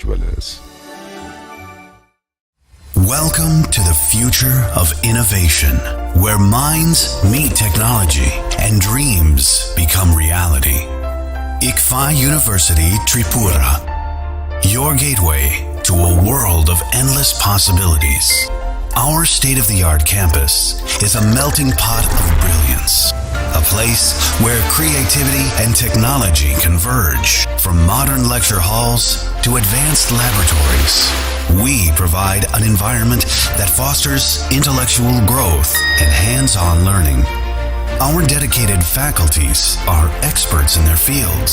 Jewelers. Welcome to the future of innovation, where minds meet technology and dreams become reality. ICFA University Tripura, your gateway to a world of endless possibilities. Our state-of-the-art campus is a melting pot of brilliance, a place where creativity and technology converge. From modern lecture halls to advanced laboratories, we provide an environment that fosters intellectual growth and hands-on learning. Our dedicated faculties are experts in their fields,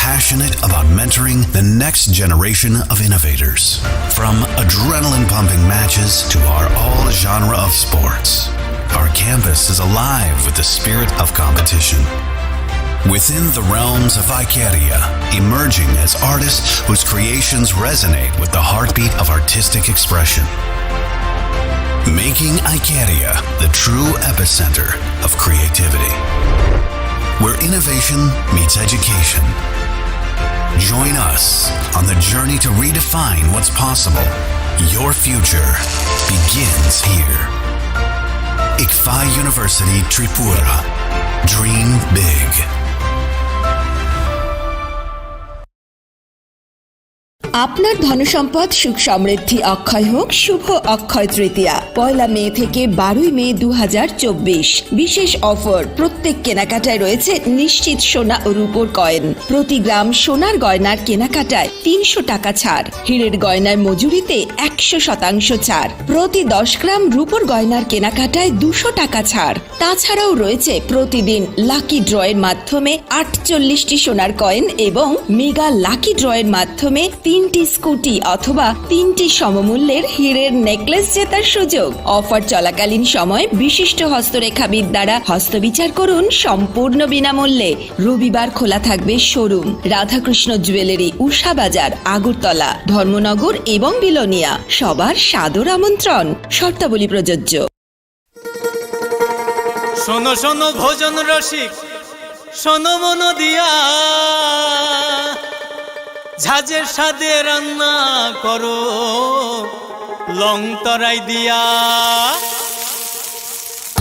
passionate about mentoring the next generation of innovators. From adrenaline-pumping matches to our all-genre of sports, our campus is alive with the spirit of competition. Within the realms of Icaria, emerging as artists whose creations resonate with the heartbeat of artistic expression. Making Icaria the true epicenter of creativity, where innovation meets education. Join us on the journey to redefine what's possible. Your future begins here. ICFA University Tripura. Dream big. আপনার ধনসম্পদ সুখ সমৃদ্ধি অক্ষয় হোক। শুভ অক্ষয় তৃতীয়া 1 মে থেকে 12 মে 2024। বিশেষ offer, প্রত্যেক কেনাকাটায় রয়েছে নিশ্চিত সোনা ও রূপোর কয়েন। প্রতি গ্রাম সোনার গয়নার কেনাকাটায় 300 টাকা ছাড়। হীরের গয়নার মজুরিতে 100% ছাড়। প্রতি 10 গ্রাম রূপোর গয়নার কেনাকাটায় 200 টাকা ছাড়। তাছাড়াও রয়েছে প্রতিদিন লাকি ড্রয়ের মাধ্যমে 48টি সোনার কয়েন এবং মেগা লাকি ড্রয়ের মাধ্যমে 3টি স্কুটি অথবা 3টি সমমূল্যের হীরের নেকলেস জেতার সুযোগ। অফার চলাকালীন সময় বিশিষ্ট হস্তরেখাবিদ দ্বারা হস্তবিচার করুন সম্পূর্ণ বিনামূল্যে। রবিবার খোলা থাকবে শোরুম। রাধাকৃষ্ণ জুয়েলারি, উষা বাজার, আগরতলা, ধর্মনগর এবং বিলোনিয়া। সবার সাদর আমন্ত্রণ। শর্তাবলী প্রযোজ্য। শোনো শোনো ভোজন রসিক, শোনো মন দিয়া, ঝাঁঝের সাদে রান্না করো লং তরাই দিয়া।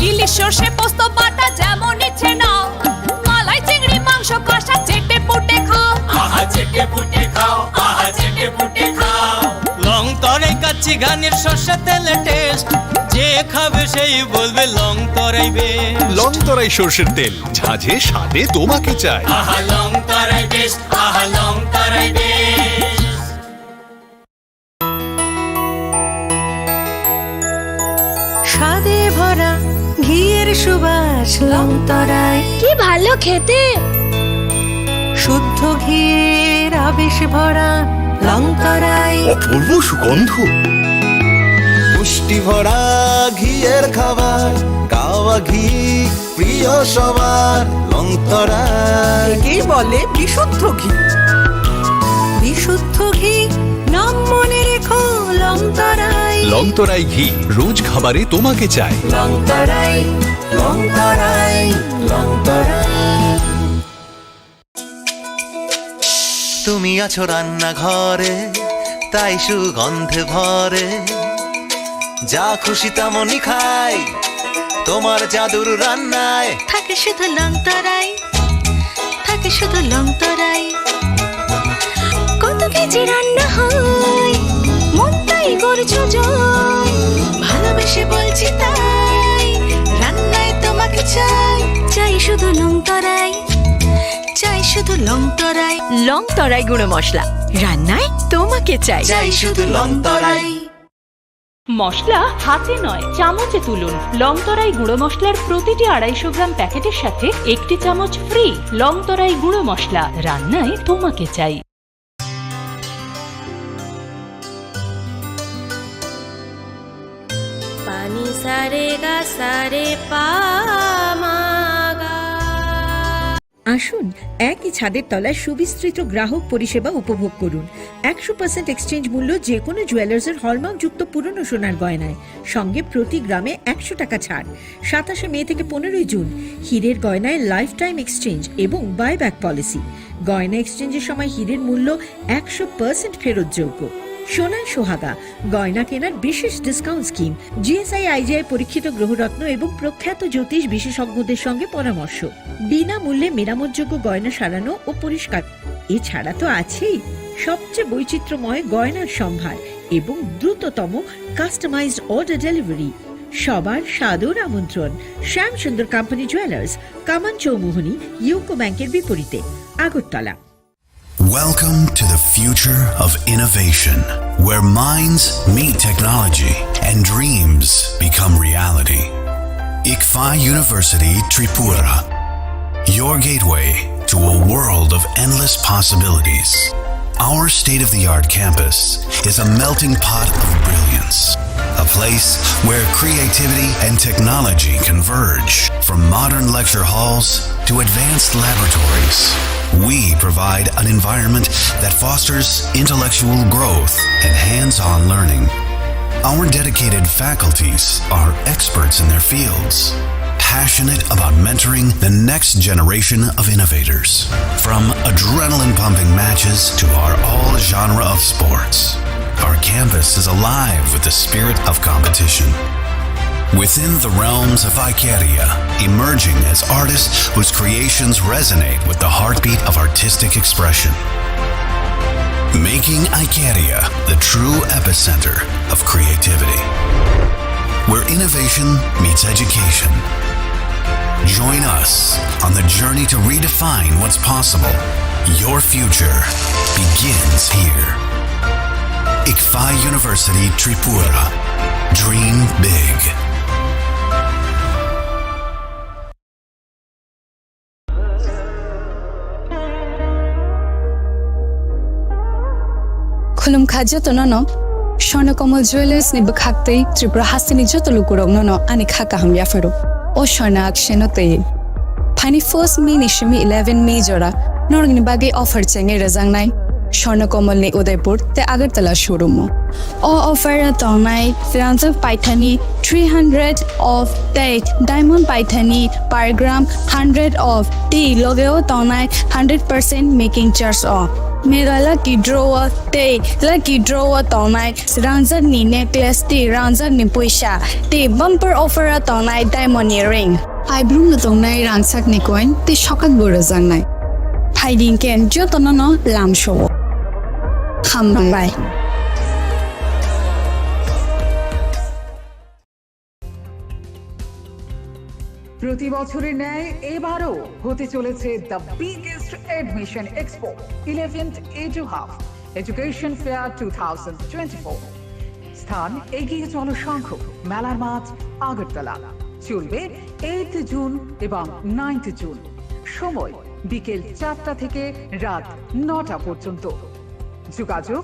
ইলিশ সর্ষে পোস্ত বাটা যেমন ইচ্ছে নাও, মালাই চিংড়ি মাংস কষা চেটে পুটে খাও, আহা চেটে পুটে খাও, আহা চেটে পুটে খাও। লং তরাই কাচ্চি ঘানির সর্ষে তেলে টেস্ট, যে খাবে সেই বলবে লং তরাই বেশ। লং তরাই সর্ষের তেল, ঝাঁঝে স্বাদে তোমাকে চাই। আহা লং তরাই বেশ, আহা লং তরাই বেশ। স্বাদে ভরা ঘিয়ের সুবাস লং তরাই, কি ভালো খেতে। শুদ্ধ ঘিয়ের আবেশ ভরা লং তরাই, অপূর্ব সুগন্ধ। পুষ্টি ভরা ঘিয়ের খাবার, কাওয়া ঘি প্রিয় সবার লং তরাই। একে বলে বিশুদ্ধ ঘি। বিশুদ্ধ ঘি নাম মনে রেখো লং তরাই। লং তরাই ঘি রোজ খাবারে তোমাকে চাই। লং তরাই, লং তরাই, লং তরাই। তুমি আছো রান্নাঘরে, তাই সুগন্ধে ভরে, যা খুশি তেমনই খাই তোমার জাদুর রান্নায়। থাকে শুধু লং তরাই, থাকে শুধু লং তরাই। কত কেজি রান্না হয়, মন তাই করছো জয়। ভালোবেসে বলছি তাই, রান্নায় তোমাকে চাই। চাই শুধু লং তরাই, চাই শুধু লং তরাই। লং তরাই গুঁড়ো মশলা, রান্নায় তোমাকে চাই। চাই শুধু লং তরাই। মশলা হাতে নয় চামচে তুলুন। লং তরাই গুঁড়ো মশলার প্রতিটি 250 গ্রাম প্যাকেটের সাথে 1টি চামচ ফ্রি। লং তরাই গুঁড়ো মশলা, রান্নায় তোমাকে চাই। পানি সারে গা সারে পা মা গা। আসুন একই ছাদের তলায় সুবিস্তৃত গ্রাহক পরিষেবা উপভোগ করুন। 100% এক্সচেঞ্জ মূল্য যে কোনো জুয়েলার্সের হলমার্কযুক্ত পুরনো সোনার গয়নায়, সঙ্গে প্রতি গ্রামে 100 টাকা ছাড়। 27 মে থেকে 15 জুন হীরের গয়নায় লাইফ টাইম এক্সচেঞ্জ এবং বাইব্যাক পলিসি। গয়না এক্সচেঞ্জের সময় হীরের মূল্য 100% ফেরতযোগ্য। সোনার সোহাগা গয়না কেনার বিশেষ ডিসকাউন্ট স্কিম, জিএসআই আইজিআই পরীক্ষিত গ্রহরত্ন এবং প্রখ্যাত জ্যোতিষ বিশেষজ্ঞদের সঙ্গে পরামর্শ, বিনামূল্যে মেরামতযোগ্য গয়না সারানো ও পরিষ্কার। এছাড়া তো আছেই সবচেয়ে বৈচিত্র্যময় গয়নার সম্ভার এবং দ্রুততম কাস্টমাইজড অর্ডার ডেলিভারি। সবার সাদর আমন্ত্রণ শ্যামসুন্দর কোম্পানি জুয়েলার্স, কামান চৌমুহনী, ইউকো ব্যাংকের বিপরীতে, Agartala. Welcome to the future of innovation, where minds meet technology and dreams become reality. ICFA University Tripura, your gateway to a world of endless possibilities. Our state-of-the-art campus is a melting pot of brilliance, a place where creativity and technology converge. From modern lecture halls to advanced laboratories, we provide an environment that fosters intellectual growth and hands-on learning. Our dedicated faculties are experts in their fields, passionate about mentoring the next generation of innovators. From adrenaline-pumping matches to our all-genre of sports, our campus is alive with the spirit of competition. Within the realms of Icaria, emerging as artists whose creations resonate with the heartbeat of artistic expression. Making Icaria the true epicenter of creativity, where innovation meets education. Join us on the journey to redefine what's possible. Your future begins here. ICFA University Tripura. Dream big. Khulum khaja to no Swarnakomal Jewelers ni bakhakte Tripura hasini joto lukurong no ani khaka ham yafaro o Swarna aksheno te Pani 1st May ni shimi 11 May jora norgni bagi offer chenge razang nai Swarnakomal ni Udaipur te Agartala showroom o offer tonai Ranjak Paithani 300 of date diamond Paithani per gram 100 of tea logeo tonai 100% making charge off Mega lucky drawer day, lucky drawer tonight. Ranjak ni necklace day, Ranjak ni puisha day. Bumper offer a tonight diamond earring. I bloom the tonight Ranjak ni coin. They shocked burazang night. Hiding can jotono lamb show. Ham bye. প্রতি বছরের ন্যায় এবারও হতে চলেছে the biggest admission expo 11th EduHub education fair 2024। স্থান এগিয়ে চলো শঙ্খ মেলার মাঠ আগরতলা। চলবে 8th জুন এবং 9th জুন। সময় বিকেল 4টা থেকে রাত 9টা পর্যন্ত। যোগাযোগ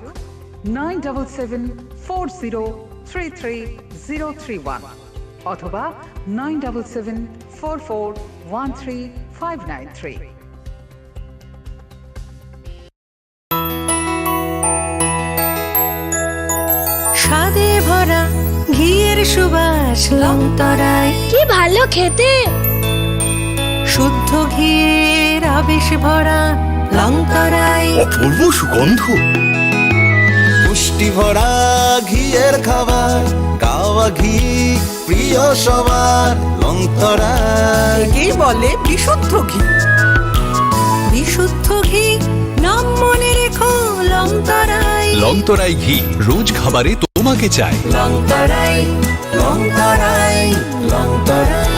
9774033031 অথবা 9774413593। স্বাদে ভরা ঘিয়ের সুবাস লংতরায় কি ভালো খেতে, শুদ্ধ ঘিয়ের আবেশ ভরা লংতরায় অপূর্ব সুগন্ধ, পুষ্টি ভরা ঘিয়ের খাবার, গাওয়া ঘি প্রিয় সবার লংতরায়। কি বলে বিশুদ্ধ ঘি? বিশুদ্ধ ঘি নাম মনে রেখো লংতরায়। লংতরাই ঘি রোজ খাবারে তোমাকে চাই। লংতরায় লংতরায় লংতরায়।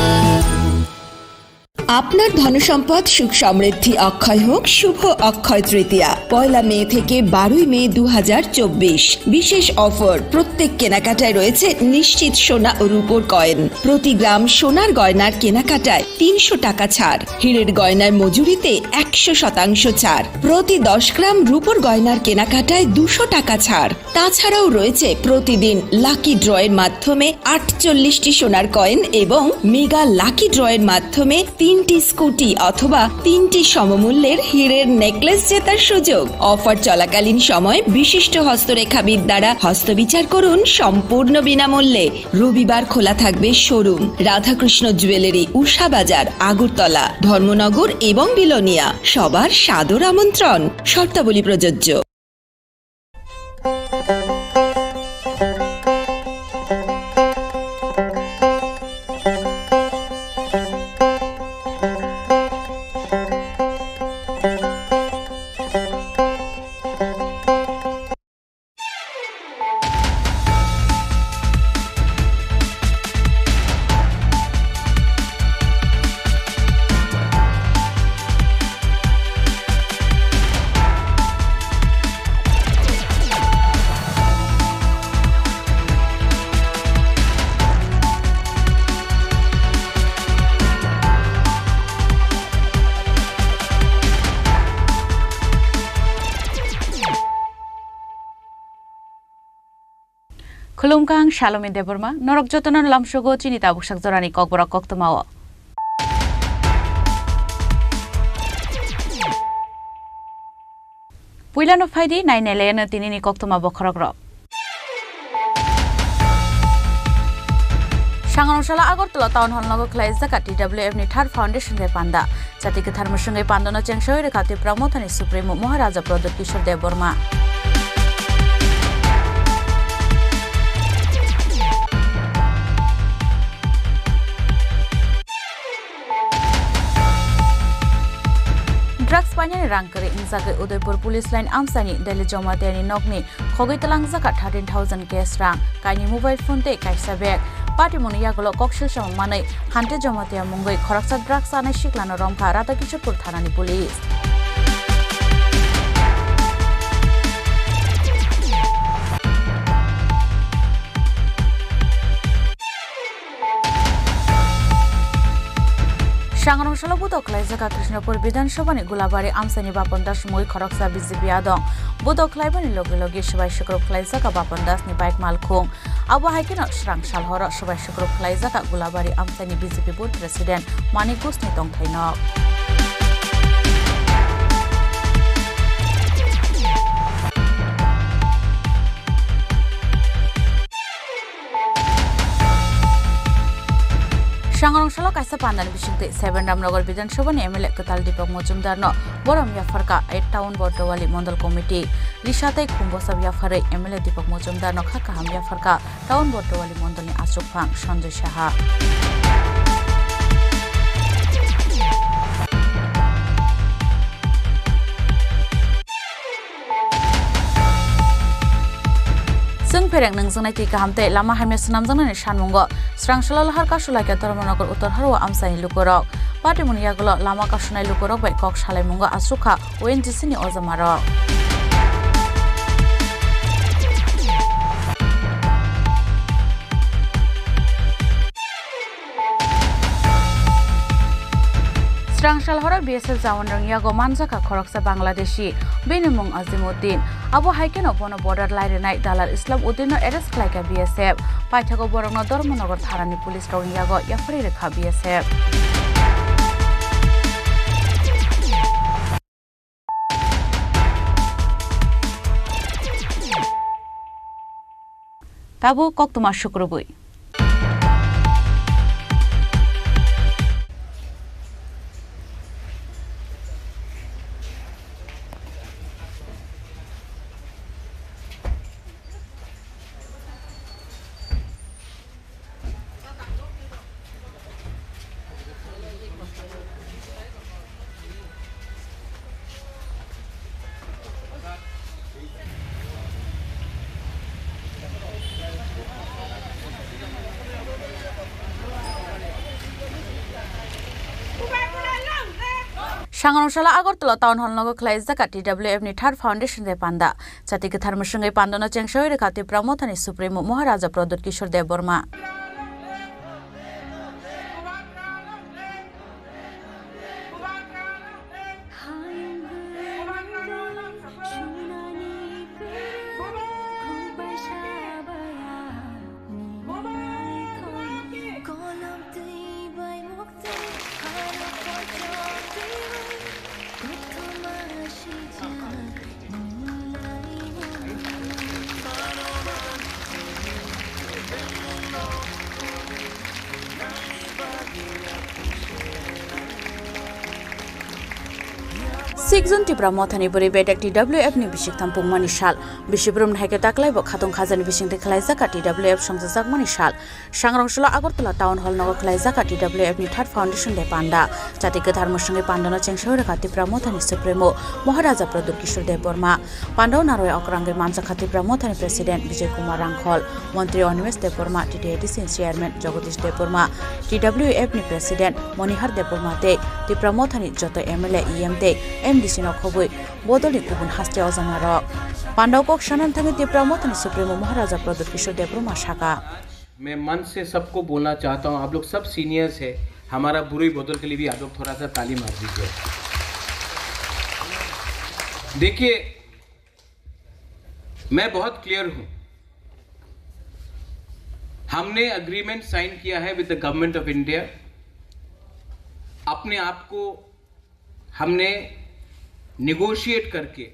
আপনার ধনসম্পদ সুখ সমৃদ্ধি অক্ষয় হোক শুভ অক্ষয় তৃতীয়া। 1 মে থেকে 12 মে 2024। বিশেষ অফার, প্রত্যেক কেনাকাটায় রয়েছে নিশ্চিত সোনা ও রূপোর কয়েন। প্রতি গ্রাম সোনার গয়নার কেনাকাটায় 300 টাকা ছাড়। হীরের গয়নার মজুরিতে 100% ছাড়। প্রতি 10 গ্রাম রূপোর গয়নার কেনাকাটায় 200 টাকা ছাড়। তাছাড়াও রয়েছে প্রতিদিন লাকি ড্রয়ের মাধ্যমে 48টি সোনার কয়েন এবং মেগা লাকি ড্রয়ের মাধ্যমে 3 3টি স্কুটি অথবা 3টি সমমূল্যের হীরের নেকলেস জেতার সুযোগ। অফার চলাকালীন সময় বিশিষ্ট হস্তরেখাবিদ দ্বারা হস্তবিচার করুন সম্পূর্ণ বিনামূল্যে। রবিবার খোলা থাকবে শোরুম রাধাকৃষ্ণ জুয়েলারি, উষা বাজার, আগরতলা, ধর্মনগর এবং বিলোনিয়া। সবার সাদর আমন্ত্রণ, শর্তাবলী প্রযোজ্য। Khulumkang Shalom Deborma, Norok Jotonon Lamshogo, Chinita Bushak Zorani Kokbora Koktomawa. Puilan of Heidi, 9 Elena Tinini Koktoma Bokorogro. Shanganoshala Agortola Town Hall Logo Clay Zaka TWF Nithar Foundation de Panda. Chatika Tharmushungai Pandana Chengshoy Rekati Pramotani Supremo Maharaja Prodot Kishore Deborma. Drugs Panyani Rankari Inzaka Udaipur Police Line Amsani Delhi Jomatani Nogni Khogitalang Zaka 13,000 case rang Kaini mobile phone te Kaisa bag Party Moniyagolo Kokshil Shamanai Hante Jomatia Mungai Koraksa Drugs Anai Shiklano Rompa Rata Kishapur Thanani Police Shanganoshala Budoklai Zaka Krishnapur Bidan Shobani Gulabari Amsani Bapondas Mui Koraksa BJP Adong Budoklai Bani Logi Logi Shubai Shukrop Klai Zaka Bapondas ni Bike Malkung Abu Haikino Shrang Shalhora Shubai Shukrop Klai Zaka Gulabari Amsani BJP Board President Manikus ni Tong Thainok Shanganoshala Kaisa Pandan Bishinte 7 Ramnagar Bidan Shobani MLA Katal Deepak Mojumdar no Boram Yafarka 8 Town Bordowali Mondal Committee Rishatai Kumbosa Yafare MLA Deepak Mojumdar no Khaka Ham Yafarka Town Bordowali Mondal ni Asruk Phang Sanjay Shaha Perang nang zangai ti kahamte lama hamya sanam jangna shanmungo srangshalal har ka sulai ka Dharmanagar Uttar Harwa Amsani Lukorok Party Moniyagolo lama ka sunai Lukorok bai kok shalai mungo asukha ONGC ni ozamaro Srangshal hora BSF Jawan Rangyago Manjaka Khoroksa Bangladeshi Benimung Azimuddin Abu Haiken Opono Border Lairenai Dalar Islam Uddin arrest Klaika BSF Paithago Borongno Dharmanagar Tharani Police Rangyago Yafari Rekha BSF Tabu Koktuma Shukrubui Shanganoshala Agortola Town Hall Logo Clay Zaka TWF Nithar Foundation de Panda Chatika Tharmushungai Pandana Chengshoy Rekati Pramotani Supremo Maharaja Prodot Kishore Deborma Jun Tipra Mothani Buri Bedak TWF ni Bishik Tampung Manishal Bishibrum Heke Taklai Bok Khatong Khazani Bishing Deklai Zaka TWF Songzak Manishal Shangrongshula Agartala Town Hall Nogo Klai Zaka TWF ni Third Foundation de Panda Jati Gathar Musangi Pandana Chengshaura Tipra Mothani Supremo Maharaja Pradur Kishore Deborma Pandau Naroi Okrange Mansa Tipra Mothani President Vijay Kumar Rangkhol Montri Onimes Deborma TDADC Chairman Jagadish Deborma TWF ni President Monihar Deborma Te Tipra Mothani Joto MLA EMT MDC no khoboi bodoli kubun haste ozamaro Pandau kok shanan thangi Tipra Mothani Supremo Maharaja Pradur Kishore Deborma shaka मैं मन से सबको बोलना चाहता हूं आप लोग सब सीनियर्स है हमारा बुरी बोतल के लिए भी आप लोग थोड़ा सा ताली मार दीजिए देखिए मैं बहुत क्लियर हूं हमने एग्रीमेंट साइन किया है with the government of India अपने आप को हमने नेगोशिएट करके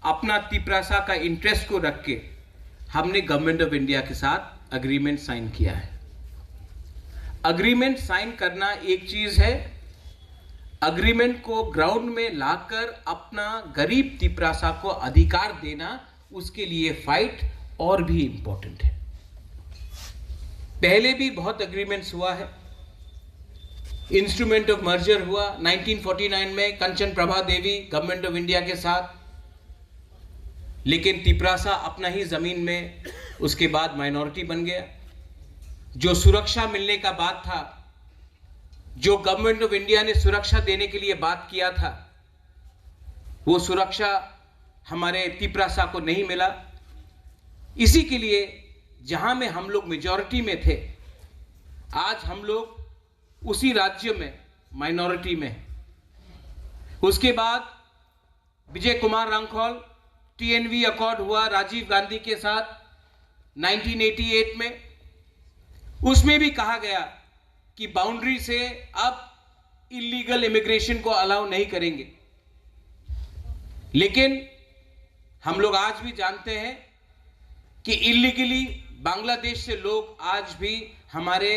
अपना तिपरासा का इंटरेस्ट को रख के हमने गवर्नमेंट ऑफ इंडिया के साथ एग्रीमेंट साइन किया है एग्रीमेंट साइन करना एक चीज है एग्रीमेंट को ग्राउंड में लाकर अपना गरीब तिपरासा को अधिकार देना उसके लिए फाइट और भी इंपॉर्टेंट है पहले भी बहुत एग्रीमेंट्स हुआ है इंस्ट्रूमेंट ऑफ मर्जर हुआ 1949 में कंचन प्रभा देवी गवर्नमेंट ऑफ इंडिया के साथ लेकिन तिपरासा अपना ही जमीन में उसके बाद माइनॉरिटी बन गया जो सुरक्षा मिलने का बात था जो गवर्नमेंट ऑफ इंडिया ने सुरक्षा देने के लिए बात किया था वो सुरक्षा हमारे तिपरासा को नहीं मिला इसी के लिए जहां में हम लोग मेजॉरिटी में थे आज हम लोग उसी राज्य में माइनॉरिटी में उसके बाद विजय कुमार रांखौल TNV अकॉर्ड हुआ राजीव गांधी के साथ 1988 में उसमें भी कहा गया कि बाउंड्री से अब इलीगल इमिग्रेशन को अलाउ नहीं करेंगे लेकिन हम लोग आज भी जानते हैं कि इलीगली बांग्लादेश से लोग आज भी हमारे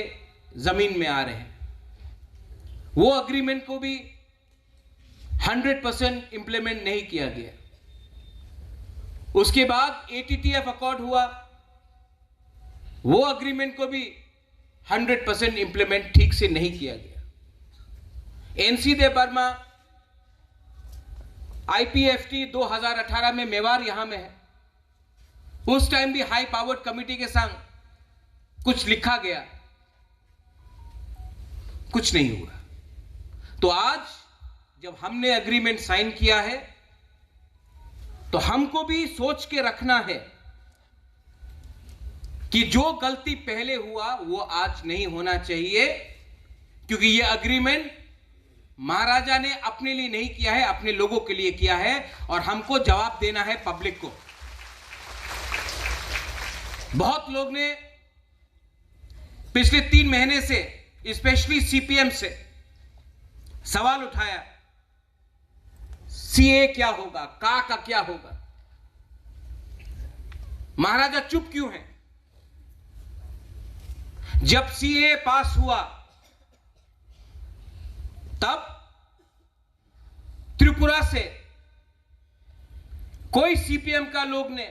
जमीन में आ रहे हैं वो एग्रीमेंट को भी 100% इंप्लीमेंट नहीं किया गया उसके बाद ATTF अकॉर्ड हुआ वो एग्रीमेंट को भी 100% इंप्लीमेंट ठीक से नहीं किया गया NC दे बर्मा IPFT 2018 में मेवाड़ यहां में है उस टाइम भी हाई पावर्ड कमिटी के संग कुछ लिखा गया कुछ नहीं हुआ तो आज जब हमने एग्रीमेंट साइन किया है तो हमको भी सोच के रखना है कि जो गलती पहले हुआ वो आज नहीं होना चाहिए क्योंकि ये एग्रीमेंट महाराजा ने अपने लिए नहीं किया है अपने लोगों के लिए किया है और हमको जवाब देना है पब्लिक को बहुत लोग ने पिछले 3 महीने से स्पेशली CPM से सवाल उठाया CA क्या होगा का क्या होगा महाराजा चुप क्यों है जब CA पास हुआ तब त्रिपुरा से कोई CPM का लोग ने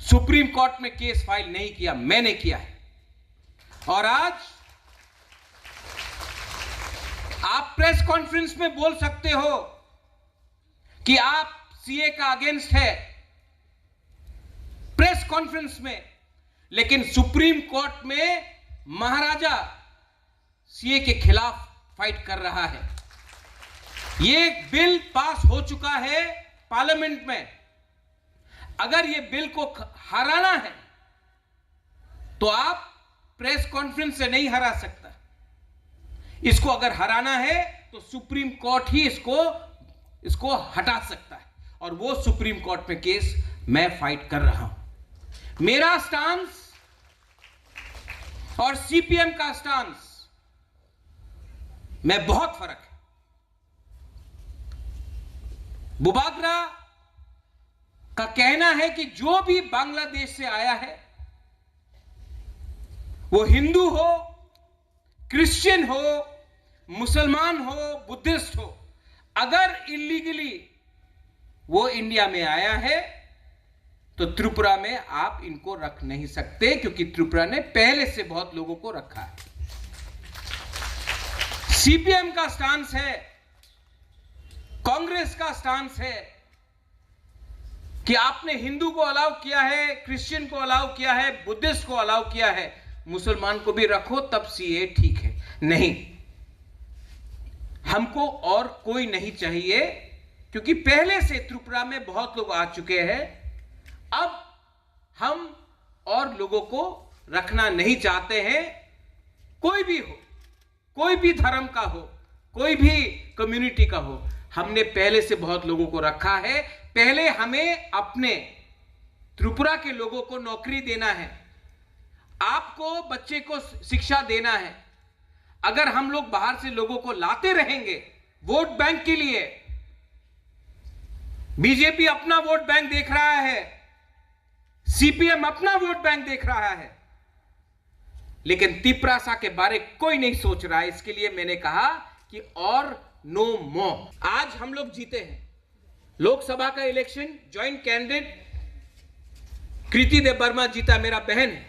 सुप्रीम कोर्ट में केस फाइल नहीं किया मैंने किया है और आज आप प्रेस कॉन्फ्रेंस में बोल सकते हो कि आप CA का अगेंस्ट है प्रेस कॉन्फ्रेंस में लेकिन सुप्रीम कोर्ट में महाराजा CA के खिलाफ फाइट कर रहा है ये बिल पास हो चुका है पार्लियामेंट में अगर ये बिल को हराना है तो आप प्रेस कॉन्फ्रेंस से नहीं हरा सकता इसको अगर हराना है तो सुप्रीम कोर्ट ही इसको हटा सकता है और वो सुप्रीम कोर्ट में केस मैं फाइट कर रहा हूं मेरा स्टांस और CPM का स्टांस में बहुत फर्क है बुबागरा का कहना है कि जो भी बांग्लादेश से आया है वो हिंदू हो क्रिश्चियन हो मुसलमान हो बुद्धिस्ट हो अगर इलीगली वो इंडिया में आया है तो त्रिपुरा में आप इनको रख नहीं सकते, क्योंकि त्रिपुरा ने पहले से बहुत लोगों को रखा है। सीपीएम का स्टांस है, कांग्रेस का स्टांस है कि आपने हिंदू को अलाउ किया है, क्रिश्चियन को अलाउ किया है, बुद्धिस्ट को अलाउ किया है, मुसलमान को भी रखो तब सीए ठीक है। नहीं, हमको और कोई नहीं चाहिए, क्योंकि पहले से त्रिपुरा में बहुत लोग आ चुके हैं। अब हम और लोगों को रखना नहीं चाहते हैं। कोई भी हो, कोई भी धर्म का हो, कोई भी कम्युनिटी का हो, हमने पहले से बहुत लोगों को रखा है। पहले हमें अपने त्रिपुरा के लोगों को नौकरी देना है, आपको बच्चे को शिक्षा देना है। अगर हम लोग बाहर से लोगों को लाते रहेंगे वोट बैंक के लिए, बीजेपी अपना वोट बैंक देख रहा है, सीपीएम अपना वोट बैंक देख रहा है, लेकिन तिपरासा के बारे कोई नहीं सोच रहा है। इसके लिए मैंने कहा कि और नो मोर। आज हम लोग जीते हैं लोकसभा का इलेक्शन, ज्वाइंट कैंडिडेट कृति देव वर्मा जीता, मेरा बहन है।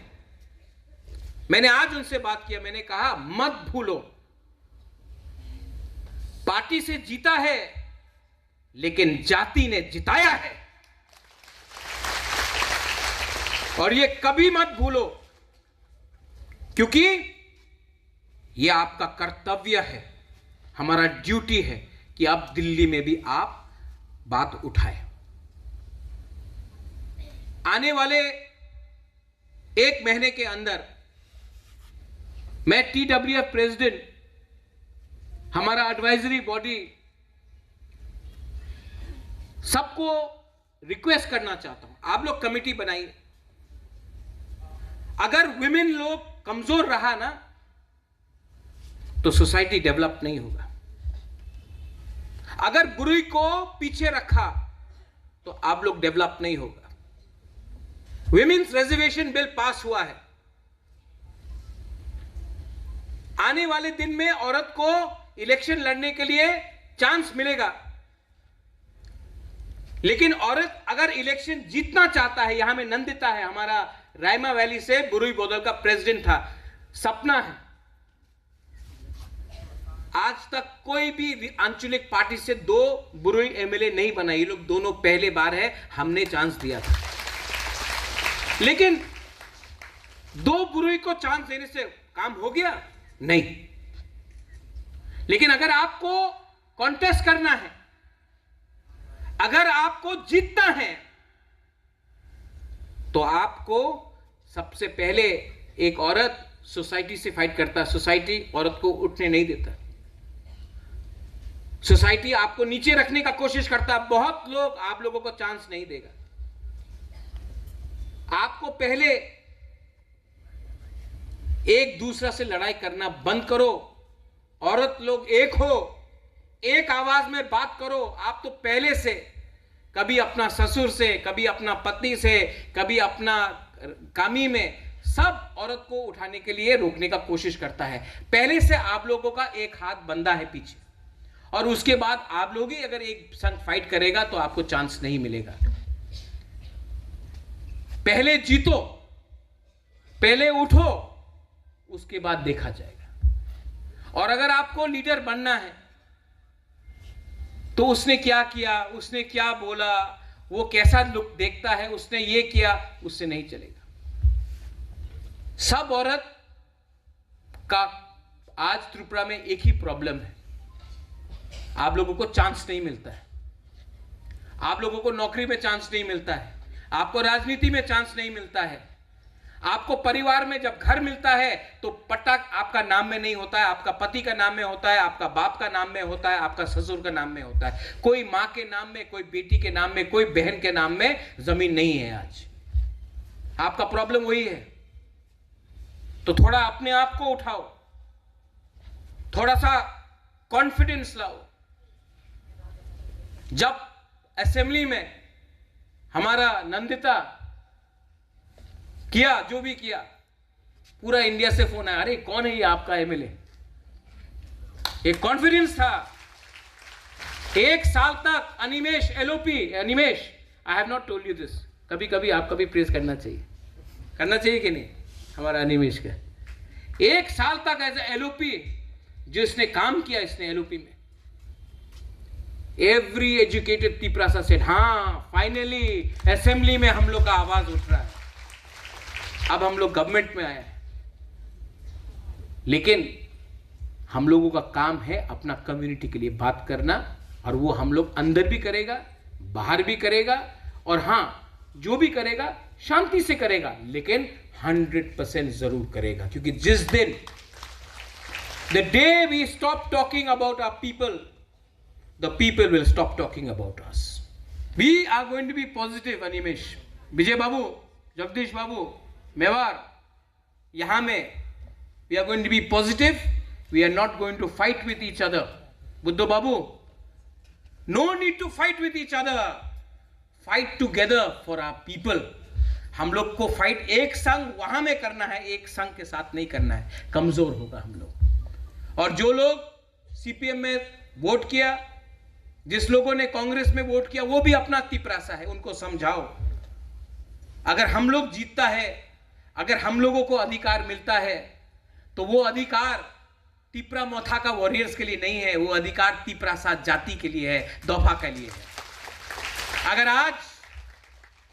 मैंने आज उनसे बात किया, मैंने कहा मत भूलो, पार्टी से जीता है लेकिन जाति ने जिताया है, और ये कभी मत भूलो, क्योंकि ये आपका कर्तव्य है, हमारा ड्यूटी है कि अब दिल्ली में भी आप बात उठाए। आने वाले 1 महीने के अंदर मैं TWF प्रेसिडेंट, हमारा एडवाइजरी बॉडी, सबको रिक्वेस्ट करना चाहता हूं, आप लोग कमेटी बनाइए। अगर विमेन लोग कमजोर रहा ना तो सोसाइटी डेवलप नहीं होगा। अगर बुराई को पीछे रखा तो आप लोग डेवलप नहीं होगा। विमेन्स रिजर्वेशन बिल पास हुआ है, आने वाले दिन में औरत को इलेक्शन लड़ने के लिए चांस मिलेगा। लेकिन औरत अगर इलेक्शन जीतना चाहता है, यहां में नंदिता है, हमारा रायमा वैली से बुरुई बोदल का प्रेसिडेंट था, सपना है। आज तक कोई भी आंचलिक पार्टी से 2 बुरुई एमएलए नहीं बना, ये लोग दोनों पहले बार है, हमने चांस दिया था। लेकिन 2 बुरुई को चांस देने से काम हो गया? नहीं। लेकिन अगर आपको कॉन्टेस्ट करना है, अगर आपको जीतना है, तो आपको सबसे पहले एक औरत सोसाइटी से फाइट करता है। सोसाइटी औरत को उठने नहीं देता, सोसाइटी आपको नीचे रखने का कोशिश करता है। बहुत लोग आप लोगों को चांस नहीं देगा। आपको पहले एक दूसरा से लड़ाई करना बंद करो, औरत लोग एक हो, एक आवाज में बात करो। आप तो पहले से कभी अपना ससुर से, कभी अपना पत्नी से, कभी अपना कामी में, सब औरत को उठाने के लिए रोकने का कोशिश करता है। पहले से आप लोगों का एक हाथ बंधा है पीछे, और उसके बाद आप लोग ही अगर एक संग फाइट करेगा तो आपको चांस नहीं मिलेगा। पहले जीतो, पहले उठो, उसके बाद देखा जाएगा। और अगर आपको लीडर बनना है तो उसने क्या किया, उसने क्या बोला, वो कैसा लुक देखता है, उसने ये किया, उससे नहीं चलेगा। सब औरत का आज त्रिपुरा में एक ही प्रॉब्लम है, आप लोगों को चांस नहीं मिलता है, आप लोगों को नौकरी में चांस नहीं मिलता है, आपको राजनीति में चांस नहीं मिलता है, आपको परिवार में जब घर मिलता है तो पट्टा आपका नाम में नहीं होता है, आपका पति का नाम में होता है, आपका बाप का नाम में होता है, आपका ससुर का नाम में होता है। कोई मां के नाम में, कोई बेटी के नाम में, कोई बहन के नाम में जमीन नहीं है। आज आपका प्रॉब्लम वही है। तो थोड़ा अपने आप को उठाओ, थोड़ा सा कॉन्फिडेंस लाओ। जब असेंबली में हमारा नंदिता किया जो भी किया, पूरा इंडिया से फोन आया, अरे कौन है ये आपका एमएलए। एक कॉन्फिडेंस था, एक साल तक Animesh LOP, Animesh I have not told you this, कभी कभी आपका भी प्रेस करना चाहिए कि नहीं हमारा अनिमेश का। एक साल तक एज एलओपी जो इसने काम किया, इसने एलओपी में एवरी एजुकेटेड तिपरासा सेड हाँ फाइनली असेंबली में हम लोग का आवाज उठ रहा है, अब हम लोग गवर्नमेंट में आए हैं। लेकिन हम लोगों का काम है अपना कम्युनिटी के लिए बात करना, और वो हम लोग अंदर भी करेगा बाहर भी करेगा, और हां जो भी करेगा शांति से करेगा, लेकिन 100% जरूर करेगा। क्योंकि जिस दिन the day we stop talking about our people, the people will stop talking about us. We are going to be positive. Animesh, Vijay babu, Jagdish babu, Mewar, यहां में we are going to be positive, we are not going to fight with each other. Buddho babu, no need to fight with each other, fight together for our people। हम लोग को fight एक संग वहां में करना है, एक संग के साथ नहीं करना है, कमजोर होगा हम लोग। और जो लोग सीपीएम में वोट किया, जिस लोगों ने कांग्रेस में वोट किया, वो भी अपना तिपरासा है, उनको समझाओ। अगर हम लोग जीतता है, अगर हम लोगों को अधिकार मिलता है, तो वो अधिकार तिपरा मोथा का वॉरियर्स के लिए नहीं है, वो अधिकार तिपरासा जाति के लिए है, दोफा के लिए है। अगर आज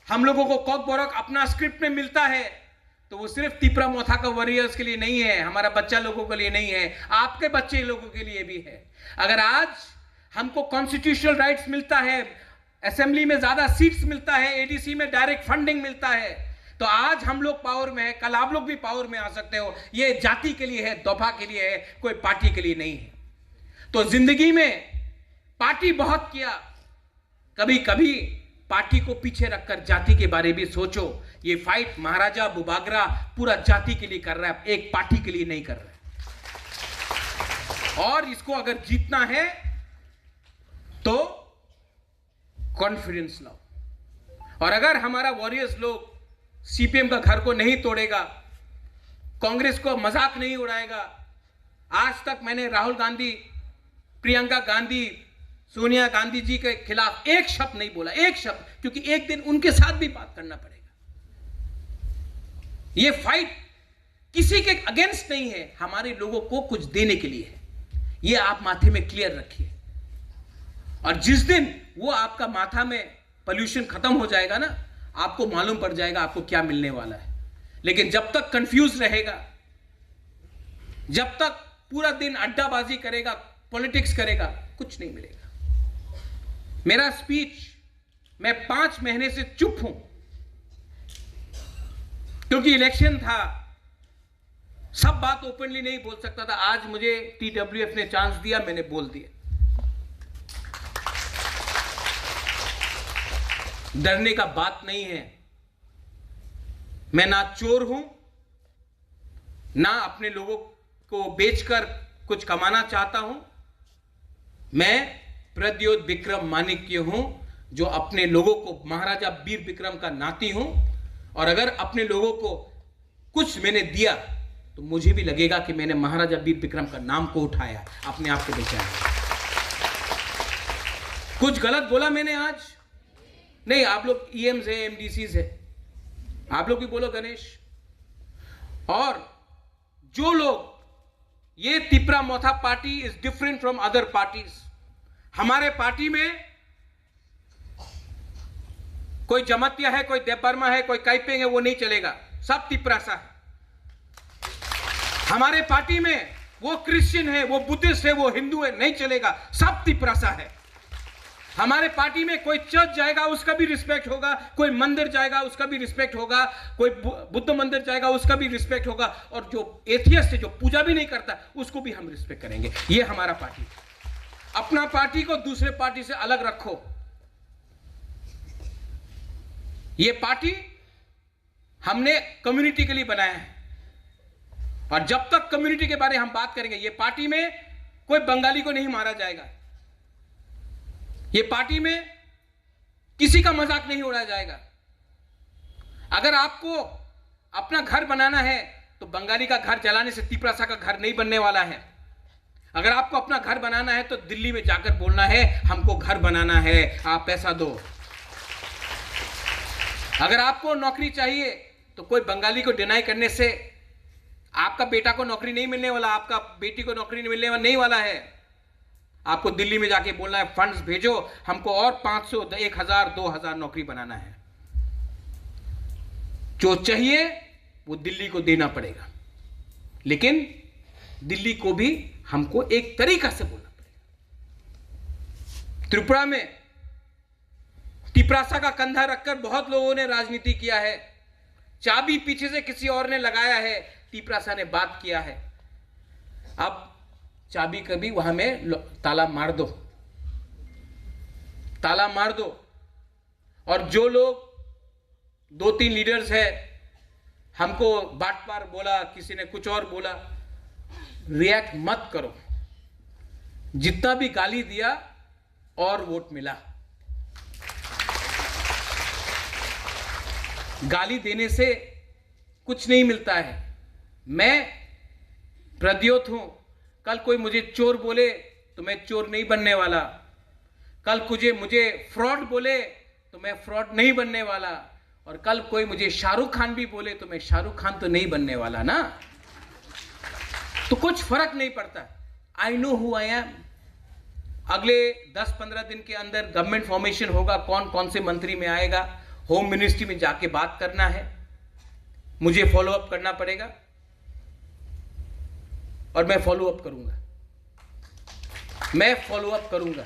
हम लोगों को कॉक बोरक अपना स्क्रिप्ट में मिलता है, तो वो सिर्फ तिपरा मोथा का वॉरियर्स के लिए नहीं है, हमारा बच्चा लोगों के लिए नहीं है, आपके बच्चे लोगों के लिए भी है। अगर आज हमको कॉन्स्टिट्यूशनल राइट्स मिलता है, असेंबली में ज्यादा सीट्स मिलता है, एडीसी में डायरेक्ट फंडिंग मिलता है, तो आज हम लोग पावर में है, कल आप लोग भी पावर में आ सकते हो। ये जाति के लिए है, दोफा के लिए है, कोई पार्टी के लिए नहीं है। तो जिंदगी में पार्टी बहुत किया, कभी कभी पार्टी को पीछे रखकर जाति के बारे में सोचो। ये फाइट महाराजा बुबागरा पूरा जाति के लिए कर रहा है, एक पार्टी के लिए नहीं कर रहा है। और इसको अगर जीतना है तो कॉन्फिडेंस लाओ। और अगर हमारा वॉरियर्स लोग सीपीएम का घर को नहीं तोड़ेगा, कांग्रेस को मजाक नहीं उड़ाएगा। आज तक मैंने राहुल गांधी, प्रियंका गांधी, सोनिया गांधी जी के खिलाफ एक शब्द नहीं बोला, एक शब्द, क्योंकि एक दिन उनके साथ भी बात करना पड़ेगा। ये फाइट किसी के अगेंस्ट नहीं है, हमारे लोगों को कुछ देने के लिए है। ये आप माथे में क्लियर रखिए। और जिस दिन वो आपका माथा में पोल्यूशन खत्म हो जाएगा ना, आपको मालूम पड़ जाएगा आपको क्या मिलने वाला है। लेकिन जब तक कंफ्यूज रहेगा, जब तक पूरा दिन अड्डाबाजी करेगा, पॉलिटिक्स करेगा, कुछ नहीं मिलेगा। मेरा स्पीच, मैं 5 महीने से चुप हूं क्योंकि इलेक्शन था, सब बात ओपनली नहीं बोल सकता था। आज मुझे टीडब्ल्यूएफ ने चांस दिया, मैंने बोल दिया। डरने का बात नहीं है। मैं ना चोर हूं, ना अपने लोगों को बेचकर कुछ कमाना चाहता हूं। मैं प्रद्योत विक्रम माणिक्य हूं, जो अपने लोगों को महाराजा वीर विक्रम का नाती हूं। और अगर अपने लोगों को कुछ मैंने दिया, तो मुझे भी लगेगा कि मैंने महाराजा वीर विक्रम का नाम को उठाया, अपने आप को बचाया। कुछ गलत बोला मैंने आज? नहीं, आप लोग ईएम से, एमडीसी से, आप लोग भी बोलो गणेश। और जो लोग, ये Tipra Motha party is different from other parties. हमारे पार्टी में कोई जमतिया है, कोई देवबर्मा है, कोई काइपेंग है, वो नहीं चलेगा, सब तिपरासा है। हमारे पार्टी में वो क्रिश्चियन है, वो बुद्धिस्ट है, वो हिंदू है, नहीं चलेगा, सब तिपरासा है। हमारे पार्टी में कोई चर्च जाएगा उसका भी रिस्पेक्ट होगा, कोई मंदिर जाएगा उसका भी रिस्पेक्ट होगा, कोई बुद्ध मंदिर जाएगा उसका भी रिस्पेक्ट होगा, और जो एथियस्ट है, जो पूजा भी नहीं करता, उसको भी हम रिस्पेक्ट करेंगे। ये हमारा पार्टी है। अपना पार्टी को दूसरे पार्टी से अलग रखो। ये पार्टी हमने कम्युनिटी के लिए बनाया है, और जब तक कम्युनिटी के बारे में हम बात करेंगे, ये पार्टी में कोई बंगाली को नहीं मारा जाएगा, ये पार्टी में किसी का मजाक नहीं उड़ाया जाएगा। अगर आपको अपना घर बनाना है, तो बंगाली का घर जलाने से तिपरासा का घर नहीं बनने वाला है। अगर आपको अपना घर बनाना है तो दिल्ली में जाकर बोलना है हमको घर बनाना है, आप पैसा दो। अगर आपको नौकरी चाहिए तो कोई बंगाली को डिनाई करने से आपका बेटा को नौकरी नहीं मिलने वाला, आपका बेटी को नौकरी नहीं वाला है। आपको दिल्ली में जाके बोलना है फंड्स भेजो, हमको और 500, 1000, 2000 नौकरी बनाना है। जो चाहिए वो दिल्ली को देना पड़ेगा, लेकिन दिल्ली को भी हमको एक तरीका से बोलना पड़ेगा। त्रिपुरा में टिप्रासा का कंधा रखकर बहुत लोगों ने राजनीति किया है। चाबी पीछे से किसी और ने लगाया है, टिप्रासा ने बात किया है। अब चाबी कभी वहां में ताला मार दो, ताला मार दो। और जो लोग 2-3 लीडर्स है, हमको बाट पार बोला, किसी ने कुछ और बोला, रिएक्ट मत करो। जितना भी गाली दिया और वोट मिला। गाली देने से कुछ नहीं मिलता है। मैं प्रद्योत हूं, कल कोई मुझे चोर बोले तो मैं चोर नहीं बनने वाला। कल मुझे फ्रॉड बोले तो मैं फ्रॉड नहीं बनने वाला। और कल कोई मुझे शाहरुख खान भी बोले तो मैं शाहरुख खान तो नहीं बनने वाला ना। तो कुछ फर्क नहीं पड़ता। I know who I am. अगले 10-15 दिन के अंदर गवर्नमेंट फॉर्मेशन होगा, कौन कौन से मंत्री में आएगा, होम मिनिस्ट्री में जाके बात करना है, मुझे फॉलो अप करना पड़ेगा और मैं फॉलो अप करूंगा। मैं फॉलो अप करूंगा।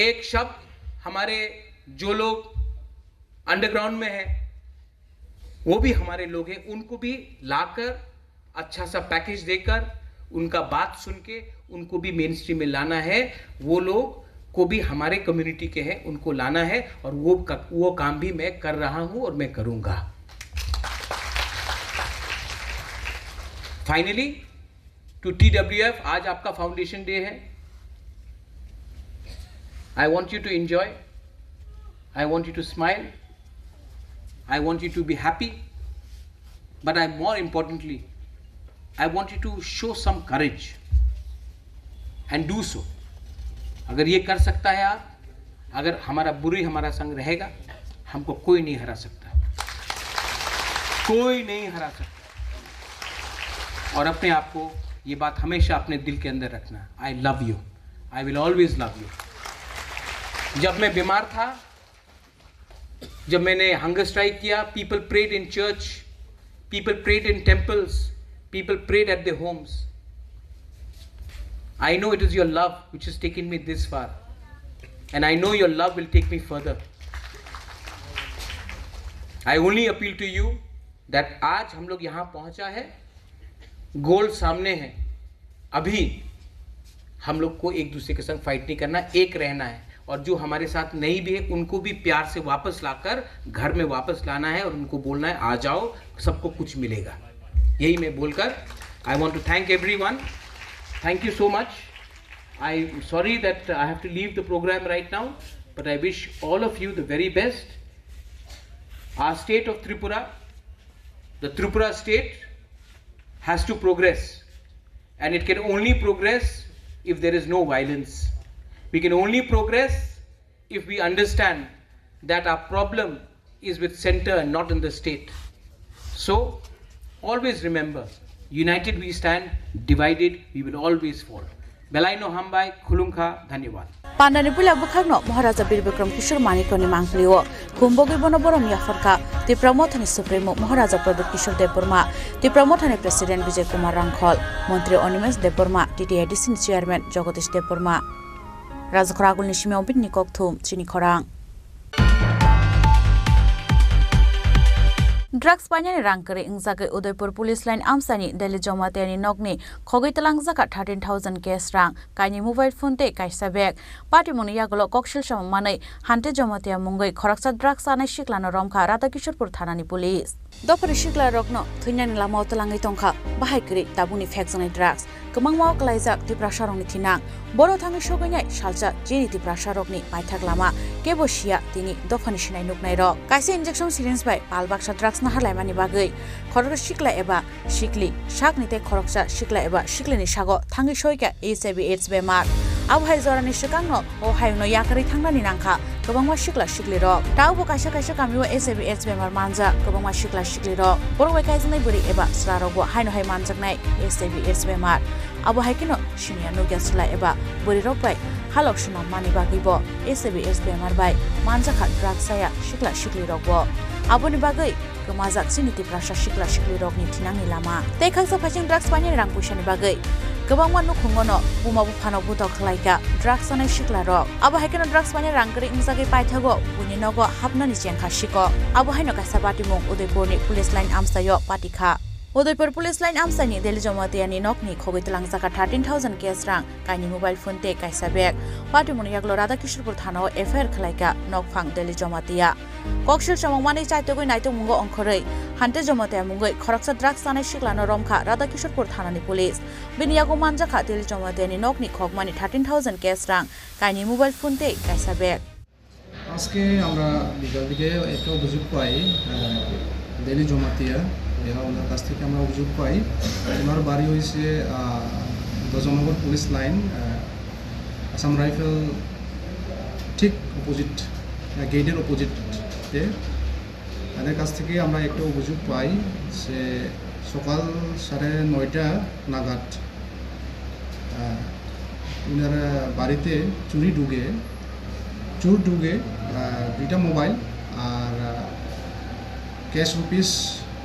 एक शब्द हमारे जो लोग अंडरग्राउंड में हैं, वो भी हमारे लोग हैं, उनको भी लाकर अच्छा सा पैकेज देकर उनका बात सुन के उनको भी मेन स्ट्रीम में लाना है। वो लोग को भी हमारे कम्युनिटी के हैं, उनको लाना है। और वो काम भी मैं कर रहा हूं और मैं करूंगा। फाइनली टू TWF, आज आपका फाउंडेशन डे है। I want you to enjoy, I want you to smile, I want you to be happy, but more importantly, I want you to show some courage and do so. अगर ये कर सकता है आप, अगर हमारा बुरी हमारा संग रहेगा, हमको कोई नहीं हरा सकता, कोई नहीं हरा सकता। और अपने आप को ये बात हमेशा अपने दिल के अंदर रखना। I love you, I will always love you। जब मैं बीमार था, जब मैंने हंगर स्ट्राइक किया, people prayed in church, people prayed in temples, people prayed at their homes. I know it is your love which has taken me this far, and I know your love will take me further. I only appeal to you that आज हम लोग यहाँ पहुँचा है, गोल सामने है। अभी हम लोग को एक दूसरे के संग फाइट नहीं करना, एक रहना है। और जो हमारे साथ नहीं भी है उनको भी प्यार से वापस लाकर घर में वापस लाना है और उनको बोलना है आ जाओ, सबको कुछ मिलेगा। यही मैं बोलकर I want to thank everyone. Thank you so much. I am sorry that I have to leave the programme right now, but I wish all of you the very best. Our state of Tripura, the Tripura state has to progress, and it can only progress if there is no violence. We can only progress if we understand that our problem is with center and not in the state. So always remember, united we stand, divided we will always fall. Belaino Hambai Khulungkha Dhanyawad. Pandani pula bukhagno Maharaja Bir Bikram Kishore Manikoni Mangliwo Kumbogi Bonoborom Yafarka the Promothani Supremo Maharaja Pradip Kishore Deburma the Promothani President Vijay Kumar Rankhol Montri Onimes Deburma TTIDC Chairman Jagadish Deburma Razkragul Nishime Obit Nikok Thum Chini Khorang Drugs panyani rangkari ingzake Udaipur Police Line Amsani Delhi Jomatani Nogni Khogai Talangzaka 13,000 cash rang Kaini mobile phone te kaisa bag Party Muni Yagolo Kokshil Shamanai Hante Jomatia Mungai Khoraksa drugs ana Shiklano Romka Rata Kishorpur Thanani Police Dopari Shikla Rokno Thunyan Lamo Talangai Tongka Bahaikri Tabuni Faxani drugs गोबां कलाइजाक तिप्रासारकनि थिनां बर' थाङै सगैनाय सालजा jenny तिप्रासारकनि बायथाक Lama केबसिया तिनि दफानि सिनाय नुकनाय रक काइसे injection syringe bye पालबाक्सा drugs ना हारलायमानि बागै खरक सिक्ला एबा सिक्लि शाकनि ते खरकसा सिक्ला एबा सिक्लिनि सागो थाङै सयका HIV AIDS बेमार आवहाय जरानि सिगांनो अहायनो याकरै थांनानि नांखा गोबांमा सिक्ला सिक्लि रक तावबो काइसे गामियाव HIV AIDS बेमार मानजा गोबांमा सिक्ला सिक्लि रक बर' वाइकाइजनाय बोरै एबा स्रारगो हायनो हाय मानजाकनाय HIV AIDS बेमार आबो हायकिनो सिनिया नुग्यासला एबा बोरै रक बाय हालक सुमा मानि बागैबो HIV AIDS बेमार बाय मानजाखा ड्राग्साया सिक्ला सिक्लि रकबो आबोनि बागै गोमाजाक सिनिति प्रासा सिक्ला सिक्लि रकनि थिनांनि लामा तेखाकसा फाइसिं ड्राग्स बायनि रां पैसानि बागै गोबां मानु खुंगनो बुमा बुफानो बुतक खलायका ड्राग्स आनाय सिक्ला रक आबो हायकिनो ड्राग्स बायनि रां गरि इंजागै पाइथागो बुनि नगो हाबनानि जेंखा सिको आबो हायनो कासा बाटिमुं उदयपुरनि पुलिस लाइन आमसायो पाटिखा उदयपुर पुलिस लाइन आमसानि दिल्ली जमातियानि नकनि खगैतलां जाका 13,000 केस रां काइनि मोबाइल फोन ते काइसा बेग पाटिमुनि यागलो राधा किशोरपुर थानाव एफआईआर खलायका नकफां दिल्ली जमातिया कक्सिल सममानि चाइतगै नाइतो मुंगो अंखरै हान्ते जमातिया मुंगै खरकसा ड्राग्स जानाय सिक्लानो रमखा राधा किशोरपुर थानानि पुलिस बिनियागो मानजाखा दिल्ली जमातियानि नकनि खगमानि 13,000 केस रां काइनि मोबाइल फोन ते काइसा बेग আজকে আমরা বিকাল দিকে একটা অভিযোগ পাই দিল্লি জমাতিয়া ওনার কাছ থেকে আমরা অভিযোগ পাই ওনার বাড়ি হয়েছে দজনগর পুলিশ লাইন আসাম রাইফেল ঠিক অপোজিট গেটের অপোজিটে তাদের কাছ থেকে আমরা একটা অভিযোগ পাই যে সকাল 9:30 নাগাদ ওনারা বাড়িতে চোর ঢুকে 2টা মোবাইল আর ক্যাশ রুপিস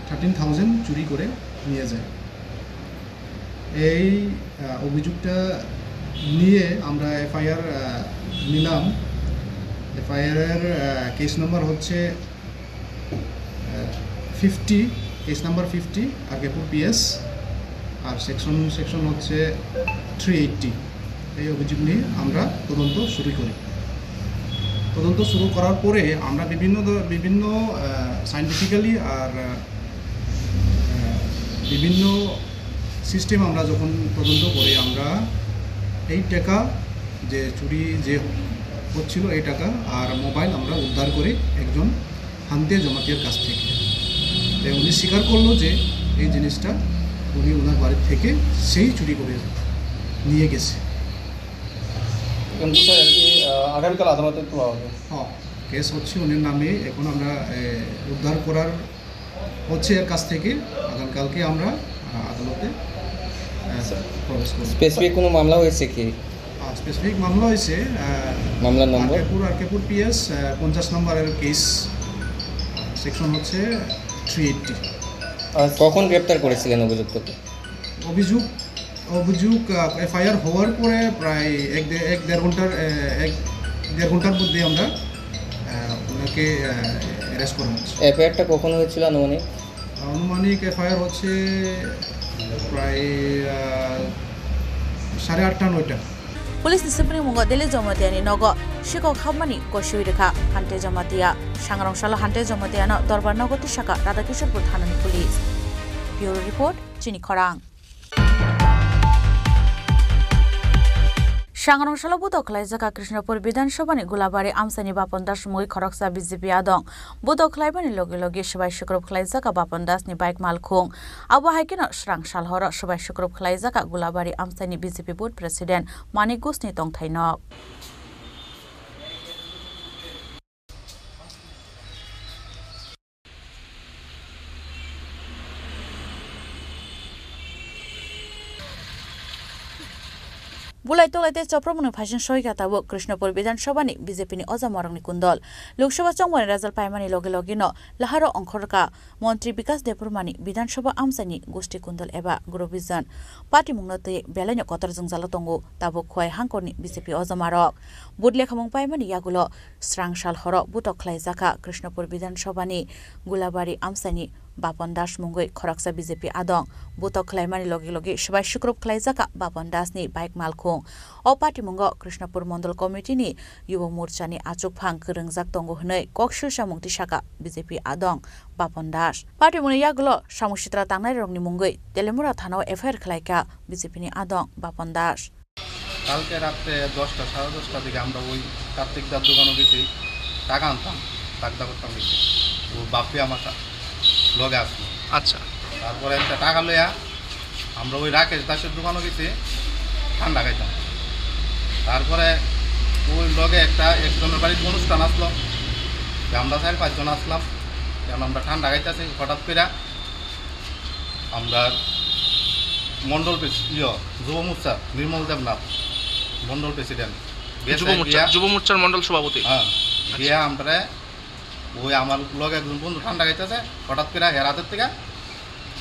13,000 চুরি করে নিয়ে যায় এই অভিযোগটা নিয়ে আমরা এফআইআর নিলাম এফআইআর কেস নাম্বার হচ্ছে 50 কেস নাম্বার 50 আরকেপুর পিএস আর সেকশন হচ্ছে 380 এই অভিযোগ নিয়ে আমরা তদন্ত শুরু করার পরে আমরা বিভিন্ন সায়েন্টিফিক্যালি আর বিভিন্ন সিস্টেম আমরা যখন তদন্ত করি আমরা এই টাকা যে চুরি যে হচ্ছিল এই টাকা আর মোবাইল আমরা উদ্ধার করি একজন হান্তে জমাতিয়ার কাছ থেকে উনি স্বীকার করলো যে এই জিনিসটা উনি ওনার বাড়ি থেকে সেই চুরি করে নিয়ে গেছে আগামীকাল আদালতে তোলা হবে হ্যাঁ কেস হচ্ছে উনির নামে এখন আমরা উদ্ধার করার হচ্ছে এর কাছ থেকে আগামীকালকে আমরা আদালতে প্রবেশ করব স্পেসিফিক কোনো মামলা হয়েছে কি স্পেসিফিক মামলা হয়েছে মামলার নম্বর আরকেপুর পিএস 50 নম্বরের কেস সেকশন হচ্ছে 380 আর কখন গ্রেপ্তার করেছিলেন অভিযুক্তকে অভিযোগ এফআইআর হওয়ার পরে প্রায় এক দেড় ঘন্টার মধ্যে আমরা ওনাকে অ্যারেস্ট করা হচ্ছে এফআইআরটা কখন হয়েছিল আনুমানিক এফআইআর হচ্ছে প্রায় 8:30-9টা पुलिस डिसिप्लिन मुंगो दिल्ली जमातियानि नगो शिको खाममानि गसिविरेखा हान्ते जमातिया सांग्रांशाला हान्ते जमातियानो दरबार नगति शाखा राधा किशोरपुर थानानि पुलिस ब्यूरो रिपोर्ट चिनि खरां सांग्रांशाला बुदखलाय जाका कृष्णपुर विधानसभानि गुलाबारि आमसानि बापन दास मुगै खरकसा बीजेपी आदं बुदखलायबानि लगे लगे सबाय शुक्रब खलाय जाका बापन दासनि बाइक मालखुं आबो हायकिनो स्रांसाल हर सबाय शुक्रब खलाय जाका गुलाबारि आमसानि बीजेपी बुथ प्रेसिडेन्ट मानिक घोषनि तंथायनक बुलाय तलायते चप्रमुनि फाइसिं सयगाताबो कृष्णपुर विधानसभानि बीजेपीनि अजामरंनि कुन्दल लोकसभा चंगमनि रेजाल्ट पाइमानि लगे लगेनो लाहारो अंखरका मन्त्री विकास देबबर्मानि विधानसभा आमसानि गोष्ठी कुन्दल एबा ग्रुपभिजन पार्टी मुंगनते बेलायनो कतरजों जाला तंगो ताबो खुवाय हांकरनि बीजेपी अजामारक बुदलेखामं पाइमानि यागुलो स्रांसाल हर बुतखलाय जाका कृष्णपुर विधानसभानि गुलाबारि आमसानि বাপন দাস মুঙ্গই খরকসা বিজেপি আদং বুতক খ্লাইমানি লগে লগে সবাই শুক্রব খ্লাইজাকা বাপন দাসনি বাইক মালখুং ও পার্টি মুঙ্গ কৃষ্ণপুর মন্ডল কমিটিনি युवा मोर्चानि आचुकफां गोरोंजाक दंगो हनै कक्सिल सामुंगति साका बिजेपि आदं बापन दास पार्टी मुनि यागलो सामुसित्रा तांनाय रंगनि मुंगै तेलेमुरा थानाव एफआईआर खलायका बिजेपिनि आदं बापन दास কালকে রাত্রে 10টা 10:30টার দিকে আমরা ওই কার্তিক দার দোকানে গেছি টাকা আনতাম টাকা করতাম গেছি ও বাপি আমার লগে আসলো আচ্ছা তারপরে একটা টাকা লইয়া আমরা ওই রাকেশ দাসের দোকানে গেছি ঠান্ডা খাইতাম তারপরে ওই লগে একটা একজনের বাড়িতে অনুষ্ঠান আসলো আমরা 4-5 জন আসলাম কারণ আমরা ঠান্ডা খাইতেছি হঠাৎ করে আমরা মন্ডল যুব মোর্চা নির্মল দেবনাথ মন্ডল প্রেসিডেন্ট যুব মোর্চার মন্ডল সভাপতি হ্যাঁ গিয়া আমরা ওই আমার লগে একজন বন্ধু ঠান্ডা খাইতেছে হঠাৎ করে হেরাতের থেকে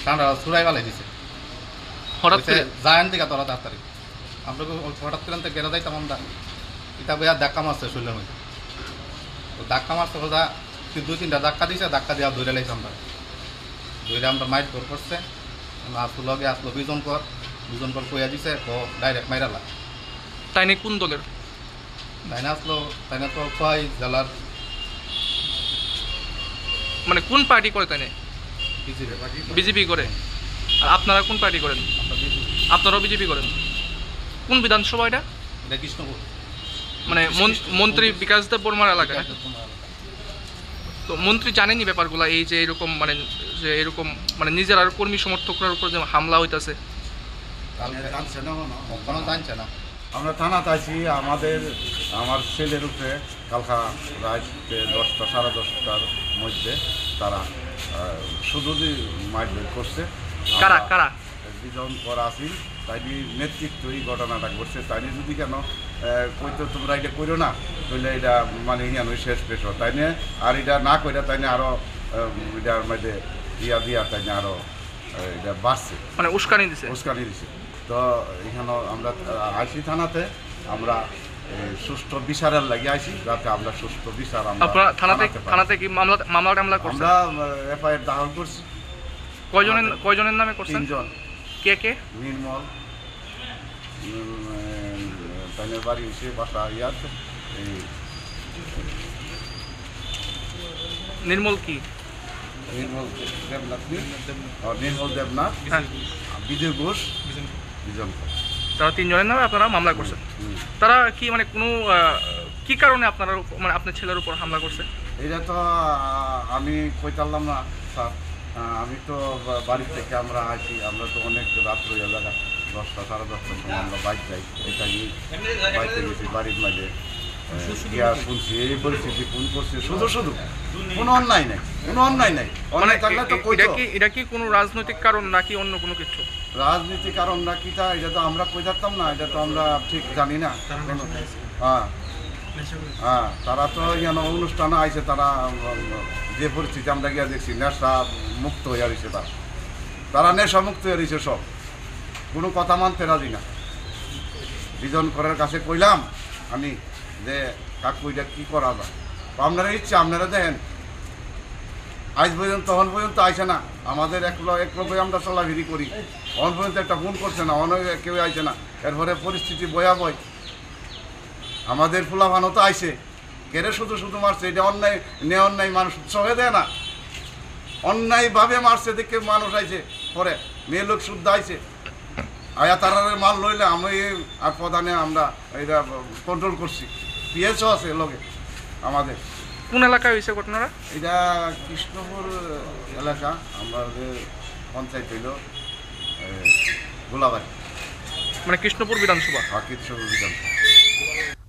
ঠান্ডা ছুড়াই ফেলাই দিছে হঠাৎ করে জায়ান থেকে তোরা তাড়াতাড়ি আমরা হঠাৎ করে গেরা যাইতাম আমরা এটা বইয়া ধাক্কা মারছে শরীরের মধ্যে তো ধাক্কা মারছে ওটা 2-3টা ধাক্কা দিছে ধাক্কা দিয়া ধরে লাইছে আমরা ধরে আমরা মাইট ঘর করছে আসলো লগে আসলো বিজন কর কইয়া দিছে ও ডাইরেক্ট মাইরালা তাইনে কোন দলের তাইনা আসলো তাইনা তো খোয়াই জেলার মানে কোন পার্টি করে তাইনে বিজেপি করে আর আপনারা কোন পার্টি করেন আপনারাও বিজেপি করেন কোন বিধানসভা এটা কৃষ্ণপুর মানে মন্ত্রী বিকাশ দেব বর্মার এলাকা তো মন্ত্রী জানেনি ব্যাপারগুলো এই যে এরকম মানে নিজের আর কর্মী সমর্থকরার উপর যে হামলা হইতাছে জানছে না আমরা থানাতে আছি আমার ছেলের উপরে কালকা রাত 10টা 10:30টার মধ্যে তারা শুধু মারধর করছে কারা কারা দুজন করা আছি তাই নেতৃত্ব এই ঘটনাটা ঘটছে তাই যদি কেন কইতো তোমরা এটা করো না তাহলে এটা মানে শেষ পেশ তাই নিয়ে আর এটা না কইরা তাই আরো এটার মধ্যে দিয়া তাই আরো এটা বাড়ছে মানে উস্কানি দিছে তো এখানে আমরা আইসি থানাতে আমরা সুষ্ঠু বিচারের লাগি আইসি যাতে আমরা সুষ্ঠু বিচার আপনারা থানাতে কি মামলা করছেন আমরা এফআইআর দাখিল করছি কয়জনের নামে করছেন 3 জন কে নির্মল তাইনের বাড়ি এসে বাসা আছে নির্মল কি নির্মল দেবনাথ বিজয় ঘোষ বিজন তারা 3 জনের নামে আপনারা মামলা করছেন তারা কি মানে কোনো কি কারণে আপনারা মানে আপনার ছেলের উপর হামলা করছে এটা তো আমি কইতাম না স্যার আমি তো বাড়ি থেকে আমরা আসি আমরা তো অনেক রাত হয়ে জায়গা 10টা 10:30টার সময় আমরা বাইক যাই এটাই বাইকে গেছি বাড়ির মাঝে গিয়া শুনছি এই পরিস্থিতি ফোন করছে শুধু কোনো অন্যায় নাই অনেক থাকলে তো এটা কি কোনো রাজনৈতিক কারণ নাকি অন্য কোনো কিছু রাজনীতির কারণ নাকি তা এটা তো আমরা কই থাকতাম না এটা তো আমরা ঠিক জানি না হ্যাঁ তারা তো অনুষ্ঠানে আইছে তারা যে পরিস্থিতি আমরা গিয়া দেখছি নেশা মুক্ত হয়ে রয়েছে তারা নেশা মুক্ত হয়ে রয়েছে সব কোনো কথা মানতে রাজি না বিজন করার কাছে কইলাম আমি যে কাকু এটা কী করা যায় আপনারা ইচ্ছা আপনারা দেখেন আজ পর্যন্ত তখন পর্যন্ত আইসে না আমাদের এক লোকে আমরা চলাফেরি করি তখন পর্যন্ত একটা ফোন করছে না অনেক কেউ আইসে না এরপরে পরিস্থিতি ভয়াবহ আমাদের ফুলাভানো তো আইসে কেড়ে শুধু মারছে এটা অন্যায় মানুষ সহে দেয় না অন্যায়ভাবে মারছে দেখে মানুষ আইছে পরে মেয়ে লোক শুদ্ধ আইছে আয়া তারারের মাল লইলে আমি আর প্রধানে আমরা এটা কন্ট্রোল করছি পিএসও আছে লোকে আমাদের কোন এলাকায় হয়েছে ঘটনাটা এটা কৃষ্ণপুর এলাকা আমাদের পঞ্চায়েত হইল গোলাবাড়ি মানে কৃষ্ণপুর বিধানসভা কৃষ্ণপুর বিধানসভা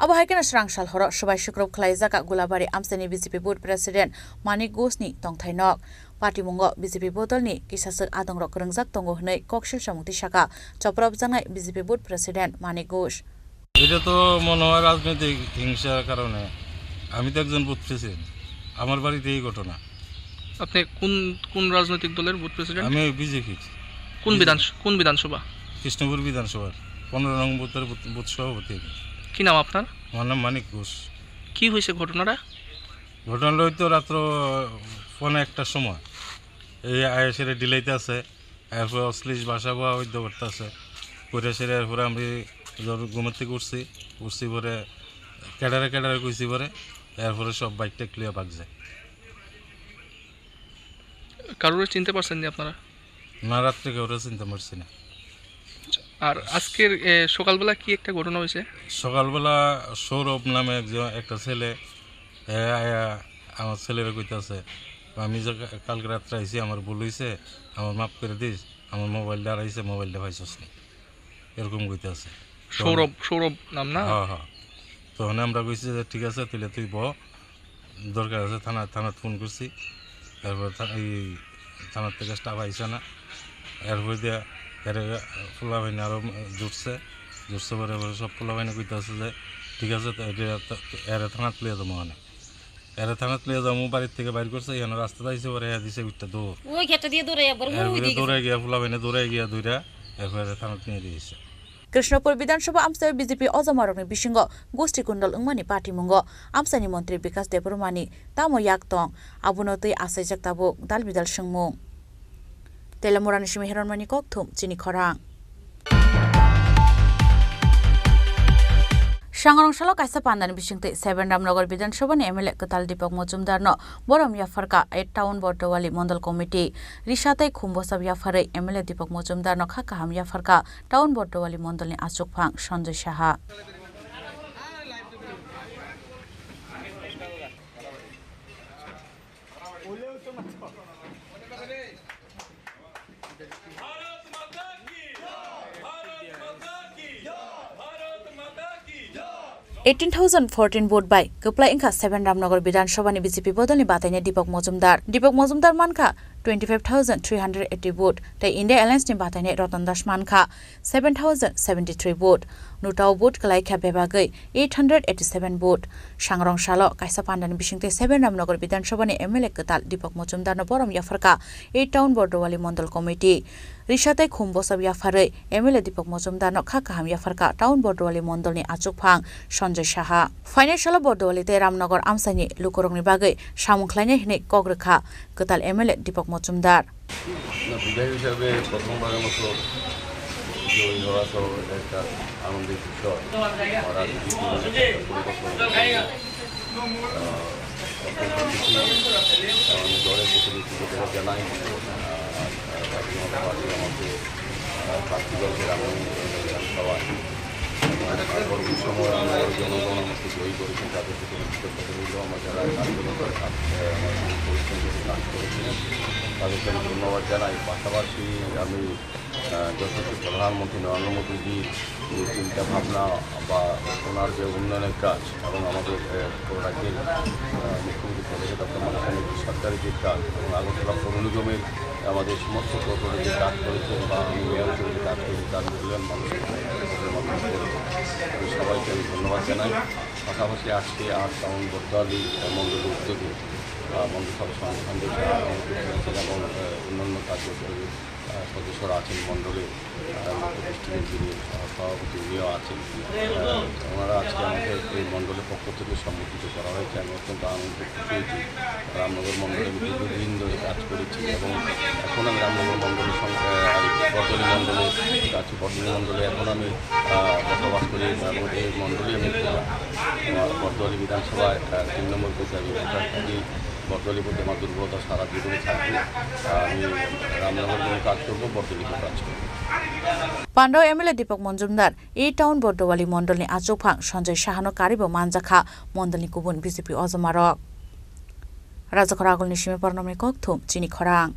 Abahaikan Srangsal Horo Shubai Shukrop Klaizaka Gulabari Amsani BJP Board President Manik Gosni Tongthainok Party Mungo BJP Bodolni Kisasak Adongrok Rangzak Tongo Hnei Kokshil Samuti Shaka Choprop Jangai BJP Board President Manik Ghosh এটা তো মনে হয় রাজনৈতিক হিংসার কারণে আমি তো একজন বুথ প্রেসিডেন্ট আমার বাড়িতে এই ঘটনা আপনি কোন রাজনৈতিক দলের বুথ প্রেসিডেন্ট আমি বিজেপি কোন বিধানসভা কৃষ্ণপুর বিধানসভার 15 নং বুথের বুথ সভাপতি কি নাম আপনার আমার নাম মানিক ঘোষ কি হয়েছে ঘটনাটা হয়তো রাত্র 1:01টার সময় এই আয়াসেরে ডিলাইতে আছে এরপর অশ্লীল ভাষা বা বৈধ করতে আছে করে সেরে এরপরে আমি ঘুমের থেকে উঠছি পরে ক্যাডারে কইছি পরে এরপরে সব বাইকটা ক্লিয়ার পাক যায়। কারোর চিনতে পারছেন না আপনারা? না, রাত্রে কাউরে চিনতে পারছি না। আর আজকের সকালবেলা কি একটা ঘটনা হয়েছে? সকালবেলা সৌরভ নামে একটা ছেলে আমার ছেলেরা কইতাছে আমি যে কালকে রাত্রে আইসি আমার ভুল হয়েছে, আমার মাফ করে দিস, আমার মোবাইলটা হারাইছে, মোবাইলটা পাইছস নি, এরকম কইতাছে। সৌরভ নাম না? হ্যাঁ। তখন আমরা কইছি যে ঠিক আছে তাহলে তুই দরকার আছে থানাত ফোন করছি। এরপর এই থানার থেকে স্টাফ আইসে না, এরপর দিয়ে ফুলা বাহিনী আরও জুটছে পরে সব ফুলা বাহিনী কইতেছে যে ঠিক আছে এরে থানাত লিয়ে যাবো, মানে এরে থানাত লিয়ে যাবো। বাড়ির থেকে বাইর করছে, এখানে রাস্তাতে আইসে পরে দিছে উঠটা দৌড়ে গিয়া ফুলা বাহিনী দৌড়ে গিয়া দুইটা এরপরে থানাত নিয়ে দিয়েছে। কৃষ্ণপুর বিধানসভা আমসায় বিজেপি অজমারকনি বিসিঙ্গ গোষ্ঠীকুণ্ডল উংমানি পার্টিमुंग আমসানি মন্ত্রী বিকাশ দেববর্मानि तामो याक्तों आबुनतै आसाइजाक ताबुक दाल बिदाल सोंमुं तेलामुरानि सिमी हेरनमानि ककथुम चिनि खरां सांग्रांशाला कायसा पान्दानि बिसिंगते 7 रामनगर विधानसभानि एमएलए कताल दीपक मजुमदारनो बरम याफारका 8 टाउन बर्दवाली मंडल कमिटी रिसातै खुम्बसा याफारै एमएलए दीपक मजुमदारनो खाकाहाम याफारका टाउन बर्दवाली मंडलनि आचुकफां Sanjay Saha 18,014 vote by Kupla Inka 7 Ramnagar Vidanshabani BJP Bodolni Bataine Deepak Mojumdar Manka 25,380 vote tai India Alliance ni Bataine Ratan Das Manka 7,073 vote Nutau vote Kalai Khabebagai 887 vote Shangrong Shalo Kaisa Pandani Bishingte 7 Ramnagar Vidanshabani MLA Katal Deepak Mojumdar no Borom Yafarka 8 Town Bordowali Mandal Committee Rishatai Khumbosab Yafarai MLA Deepak Mojumdar no Khakaham Yafarka Town Bordowali Mandal ni Achukphang Sanjay Saha Financial Bordowali te Ramnagar Amsani Lukorongni Bagai Samungkhlaini hine Kogrekha Katal MLA Deepak Mojumdar বিধায়ক হিসাবে প্রথমবারের মতো জয়ী হওয়া তো একটা আনন্দের বিষয়। আমি দলের প্রতিনিধিত্ব জানাই আমাকে প্রার্থী দলকে সবাই পরবর্তী সময় আমাদের জনগণ আমাকে জয়ী করেছেন, তাদের প্রতি কৃতজ্ঞতা রইল। আমার যারা পরিশ্রম করে কাজ করেছিলেন তাদেরকে আমি ধন্যবাদ জানাই। পাশাপাশি আমি যশস্বী প্রধানমন্ত্রী নরেন্দ্র মোদীজির যে চিন্তা ভাবনা বা ওনার যে উন্নয়নের কাজ এবং আমাদের রাজ্যের মুখ্যমন্ত্রী প্রদেশে ডক্টর মাননীয় সরকারের যে কাজ এবং আগরতলা পৌর নিগমের আমাদের সমস্ত প্রকল্পে যে কাজ করেছেন বা আমি মেয়র হিসেবে যে কাজ করেছি তার মূল্যায়ন মানুষের মাধ্যমে করেছি। আমি সবাইকে আমি ধন্যবাদ জানাই। পাশাপাশি আজকে 8 টাউন বর্দোয়ালি মণ্ডলের উদ্যোগে মন্ত্রিসভা সঞ্জয় এবং অন্যান্য কার্যকরী সদস্যরা আছেন মণ্ডলে ডিস্ট্রিক্টের যিনি সভাপতি উনিও আছেন। ওনারা আজকে আমাদের এই মণ্ডলের পক্ষ থেকে সম্বোধিত করা হয়েছে। আমি অত্যন্ত আনন্দিত হয়েছি। রামনগর মণ্ডলে আমি দীর্ঘদিন ধরে কাজ করেছি এবং এখন আমি রামনগর মণ্ডলের সঙ্গে বর্দলি মণ্ডলে আছি। বর্দলি মণ্ডলে এখন আমি বসবাস করি এবং এই মণ্ডলেই আমি বর্দলি বিধানসভায় 3 নম্বর বুথে আমি ভোটার থাকি। বর্দলি বলতে আমার দুর্বলতা সারা জীবনে থাকবে। আমি রামনগর নিয়ে কাজ করবো, বর্দলিতে কাজ করবো। पाण्डव एमएलए दीपक मजुमदार 8 टाउन बर्दवाली मण्डलनि आचुकफां सञ्जय साहानो कारिबो मानजाखा मण्डलनि गुबुन बिजेपि अजमारक राजाखरा आगोलनि सिमे परनमनि ककथुम चिनि खरां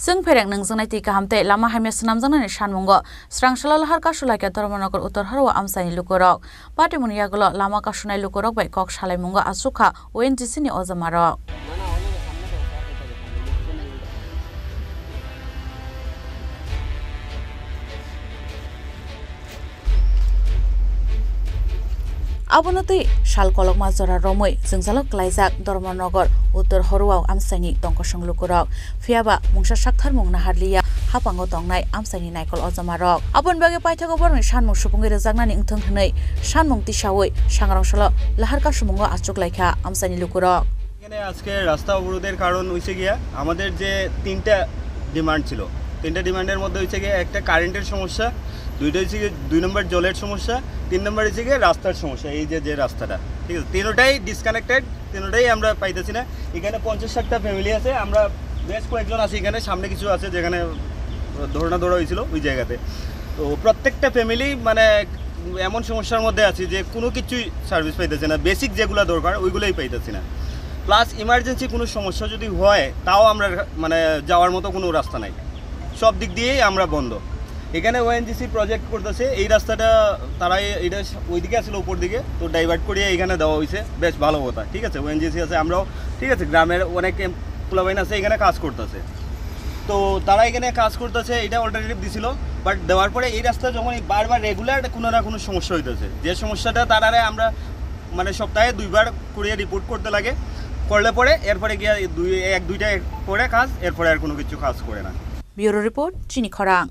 जों फेरें नोंजोंनाय ति गाहामते लामा हाइमे सनामजोंनाय सानमुंगो स्रांशाला लाहार कासुलाइका धर्मनगर उत्तर हरवा आमसानि लुकरक पाटिमुनि यागुलो लामा कासुनाय लुकरक बाय कक सालाइमुंगो आसुखा ओएनजीसी नि अजमारक आबनतै साल कलकमा जरा रमै जोंजालक क्लाइजाक धर्मनगर उत्तर हरवाव आमसानि दंकसं लुकरक फियाबा मुंसा साक्थार मुंना हारलिया hapango tongnai amsani naikol ojamarok abon bage paithago borni sanmung supungi rejaknani ingthong hnei sanmung tisawi sangrang solo laharka sumungo achuk laikha amsani lukurok এখানে আজকে রাস্তা অবরোধের কারণ হইছে গিয়া আমাদের যে তিনটা ডিমান্ড ছিল তিনটা ডিমান্ডের মধ্যে হইছে গিয়া একটা কারেন্টের সমস্যা দুইটা হইছে গিয়া 2 নম্বর জলের সমস্যা 3 নম্বর হইছে গিয়া রাস্তার সমস্যা এই যে রাস্তাটা ঠিক আছে তিনটাই ডিসকানেক্টেড তিনটাই আমরা পাইতেছি না এখানে 50-60টা ফ্যামিলি আছে আমরা বেশ কয়েকজন আছি এখানে সামনে কিছু আছে যেখানে ধরা হয়েছিল ওই জায়গাতে তো প্রত্যেকটা ফ্যামিলি মানে এমন সমস্যার মধ্যে আছে যে কোনো কিছুই সার্ভিস পাইতেছে না বেসিক যেগুলো দরকার ওইগুলোই পাইতেছি না প্লাস ইমার্জেন্সি কোনো সমস্যা যদি হয় তাও আমরা মানে যাওয়ার মতো কোনো রাস্তা নাই সব দিক দিয়েই আমরা বন্ধ এখানে ওএনজিসি প্রজেক্ট করতেছে এই রাস্তাটা তারা এটা ওইদিকে আসলে উপর দিকে তো ডাইভার্ট করিয়ে এখানে দেওয়া হয়েছে বেশ ভালো কথা ঠিক আছে ওএনজিসি আছে আমরাও ঠিক আছে গ্রামের অনেক পোলাবাইন আছে এখানে কাজ করতেছে তো তারা এখানে কাজ করতেছে এটা অল্টারনেটিভ দিছিল বাট দেওয়ার পরে এই রাস্তা যখন বারবার রেগুলার কোনো না কোনো সমস্যা হইতেছে যে সমস্যাটা তারারে আমরা মানে সপ্তাহে 2বার করিয়ে রিপোর্ট করতে লাগে করলে পরে এরপরে গিয়ে দুইটা পরে কাজ এরপরে আর কোনো কিছু কাজ করে না ব্যুরো রিপোর্ট চিনি খরাং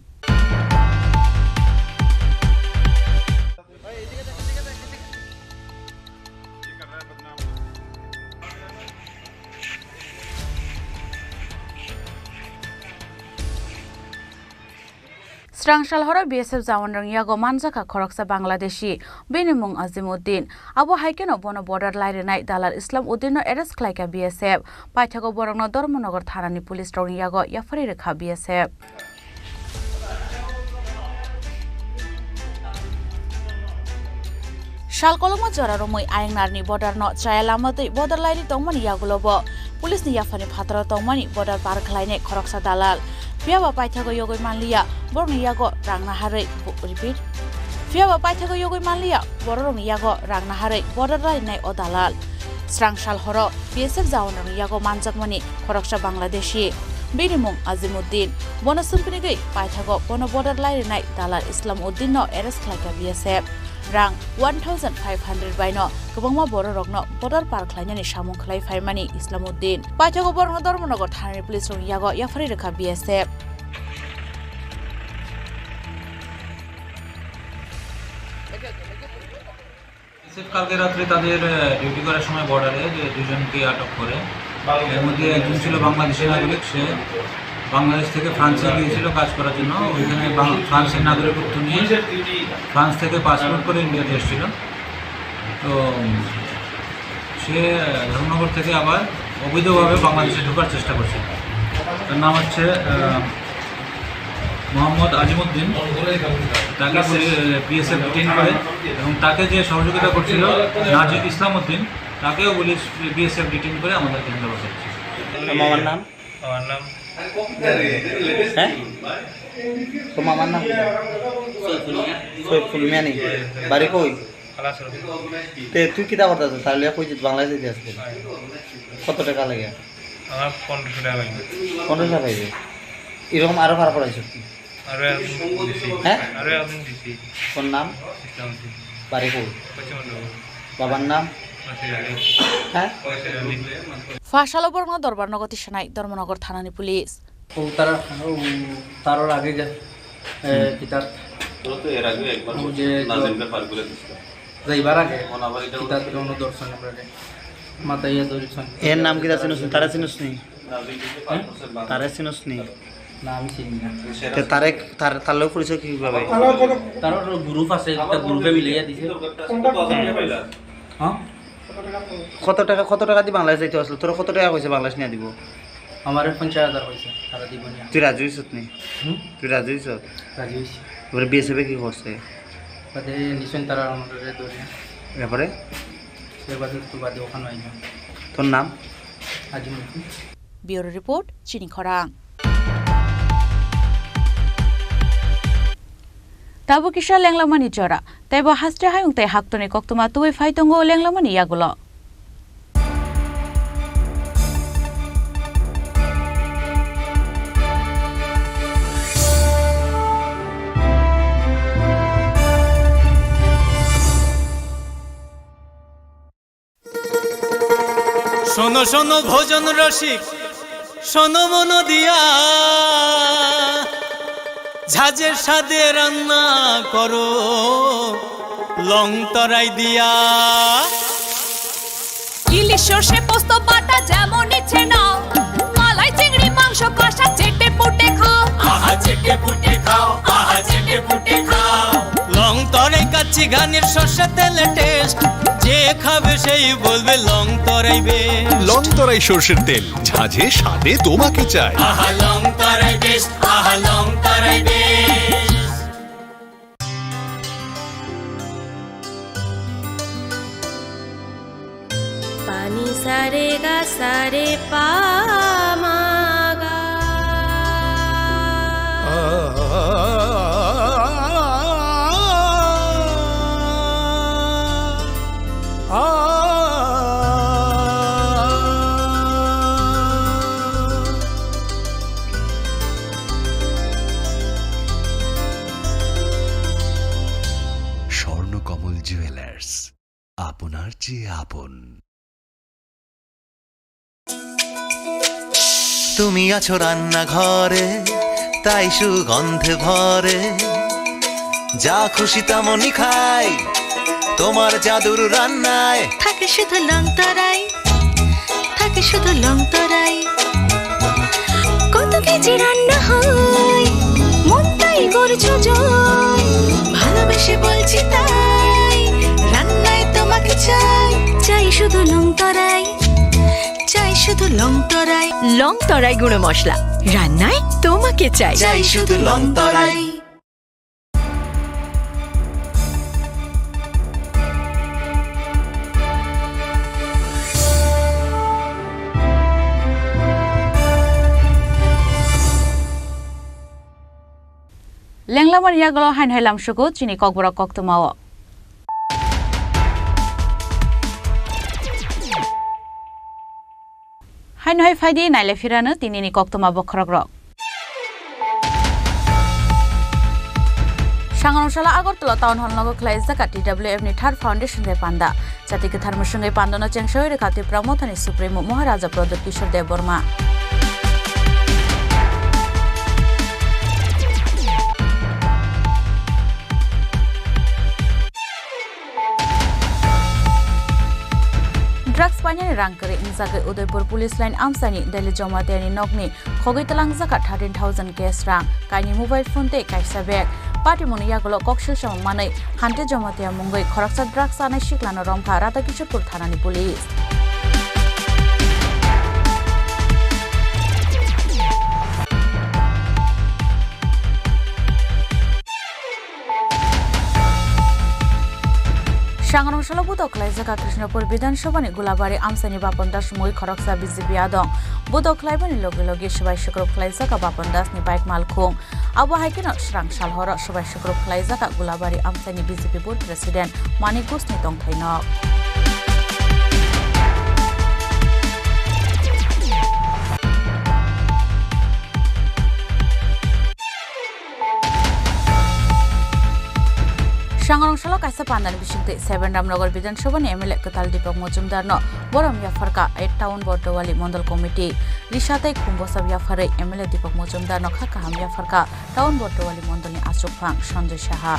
Srangshal hora BSF jawan rang yago manjaka khoroksa Bangladeshi benimung Azimuddin abo haikeno bono border line nai dalal Islam Uddin no arrest khlaika BSF paithago borongno Dharmanagar thanani police rang yago yafari rekha BSF Shalkoloma joraromoi ayengnarni border no chayalamati border line tongmani yagulobo police ni yafani phatara tongmani border par khlaine khoroksa dalal Fiaba paithago yogoi manliya borong yago rangna harai repeat Fiaba paithago yogoi manliya borong yago rangna harai border line nai odalal Srangshal horo BSF jawan yago manjakmani khoroksa Bangladeshi benimung Azimuddin bono sumpinigei paithago bono border line nai dalal Islam Uddin no arrest khlaika BSF rang 1500 baino gobangma bororokno border par khlainani samung khlai phaimani Islamuddin paithago borno Dharmanagar thanani police rong yago yafari rekha BSF কালকে রাত্রে তাদের duty করার সময় বর্ডারে যে দুজনকে আটক করে এর মধ্যে একজন ছিল বাংলাদেশের নাগরিক সে বাংলাদেশ থেকে ফ্রান্সে গিয়েছিল কাজ করার জন্য ওইখানে ফ্রান্সের নাগরিকত্ব নিয়ে ফ্রান্স থেকে পাসপোর্ট করে ইন্ডিয়াতে এসেছিল তো সে ধর্মনগর থেকে আবার অবৈধভাবে বাংলাদেশে ঢোকার চেষ্টা করছে তার নাম হচ্ছে মোহাম্মদ আজিমুদ্দিন তাকে বিএসএফ ডিটেইন করে এবং তাকে যে সহযোগিতা করছিল নাজির ইসলামউদ্দিন তাকেও পুলিশ বিএসএফ ডিটেইন করে আমাদের কেন্দ্রে বসাচ্ছে মামার নাম হ্যাঁ তো মামার নাম সৈফুল মিয়ানি বাড়ি কই তুই কিতা করতে তাহলে কই বাংলাদেশে যেতে আসবে কত টাকা লাগে আমার 1500 টাকা লাগবে 1500 টাকা পাইবে এরকম আরো ভাড়া পড়াইছো হ্যাঁ কোন নাম বাড়ি কই বাবার নাম হ্যাঁ ফাশালো বর্মা দরবার নগতি সেনাই ধর্মনগর থানানি পুলিশ ও তার আগে যা কিতাব তো এর আগে একবার যে নাজেমকে পার করে দিছিল যাইবার আগে ওনাবার এটা কিতাব রণ দর্শন আমরা মাতাইয়া দর্শন এর নাম কি আছে তারা চিনস নি তারা চিনস নি নাম চিনি না তে তার লোক পরিচয় কিভাবে তার গ্রুপ আছে একটা গ্রুপে মিলাইয়া দিছে হ্যাঁ কত টাকা দি বাংলাদেশ যাইতে আসলো তোর কত টাকা কইছে বাংলাদেশ নিয়ে দিব আমার 50,000 কইছে তারা দিব না তুই রাজি হইছত নি তুই রাজি হইছত রাজি হইছি এবারে বিএসএফ কি করছে বাদে নিশন তারা আমাদের ধরে এবারে সেবাদে তো বাদে ওখানে আইনা তোর নাম আজিমুদ্দিন ব্যুরো রিপোর্ট চিনি খরাং Tabu kisha lenglamani jora taibo hastre hayung tai haktone koktuma tuwi faitongo lenglamani yagulo শোনো শোনো ভোজন রসিক শোনো মন দিয়া ঝাঁঝের সাদে রান্না করো লং তরাই দিয়া। ইলিশ সর্ষে পোস্ত বাটা যেমন ইচ্ছে নাও, মালাই চিংড়ি মাংস কষা চেটে পুটে খাও, আহা চেটে পুটে খাও, আহা চেটে পুটে খাও। লং তরাই কাচ্চি ঘানির সর্ষে তেলে টেস্ট, যে খাবে সেই বলবে লং তরাই বেশ। লং তরাই সর্ষের তেল, ঝাঁঝে স্বাদে তোমাকে চাই। আহা লং তরাই বেশ, আহা লং তরাই বেশ। পানি সারে গা সারে পামাগা। স্বর্ণকমল জুয়েলার্স, আপনার চেয়ে আপন। তুমি আছো রান্নাঘরে, তাই সুগন্ধে ভরে, যা খুশি তেমনই খাই তোমার জাদুর রান্নায়। থাকে শুধু লং তরাই, থাকে শুধু লং তরাই। কত কেজি রান্না হয়, মন তাই করছো জয়। ভালোবেসে বলছি তাই, রান্নায় তোমাকে চাই। চাই শুধু লং তরাই, চাই শুধু লং তরাই। লং তরাই গুঁড়ো মশলা, রান্নায় তোমাকে চাই। চাই শুধু লং তরাই। লেংলামার ইয়াগল হাইন হাইলাম সুকু চিনি ককবরা কক্তমাও হাইন হাই ফাইদি নাইলে ফিরানো তিনিনি কক্তমা বখরক রক সাংগনশালা আগরতলা টাউন হল নগর খ্লাইজাকা টিডব্লিউএফ नि थार्ड फाउंडेशन दे पांदा जातिके धर्मसंगे पांदन चेंगसोय रेखाति प्रमोथनि supremo Maharaja Pradyot Kishore Debbarma drugs पाइने रांकरे इंजागे उदयपुर पुलिस लाइन आमसानी दिल्ली जमातियानि नगनि खगैतलांग जाका 13,000 केस रां काइनि मोबाइल फोन ते काइसा बेग पार्टी मुनियागलो कक्सिल सममानै हान्ते जमातिया मुंगै खरकसा ड्रग्स आनाय सिक्लानो रंखा राधा किशोरपुर थानानि पुलिस सांगनशला बुदखलाइजाका कृष्णपुर विधानसभानि गुलाबारी आमसानि बापन दास मुई खरकसा बीजेपी आदं बुदखलाइबानि लगे लगे सबाय शुक्रब खलाइजाका बापन दासनि बाइक मालखुं आबो हाइकेन स्रां सालहर सबाय शुक्रब खलाइजाका गुलाबारी आमसानि बीजेपी बोर्ड प्रेसिडेंट मानिक घोषनि दंथायनो सांगनशला काइसा पांदानि बिसिंते 7 रामनगर विधानसभानि एमएलए कताल दीपक मजुमदारनो बरम याफरका 8 टाउन बर्दवाली मंडल कमिटी रिसातै खुंबसा याफरै एमएलए दीपक मजुमदारनो खाकाहाम याफरका टाउन बर्दवाली मंडलनि आचुकफां संजय साहा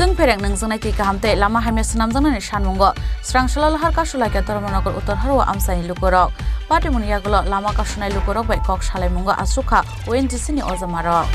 जों फेरें नोंजोंनाय थि गाहामते लामा हाइमे सुनामजोंनाय सानमुंगो स्रांसला लहार कासुलाइका धर्मनगर उत्तर हारवा आमसानि लुकरक पार्टी मुनियागलो लामा कासुनाय लुकरक बाय कक सालायमुंगो आसुखा ओएनजीसी नि अजमारक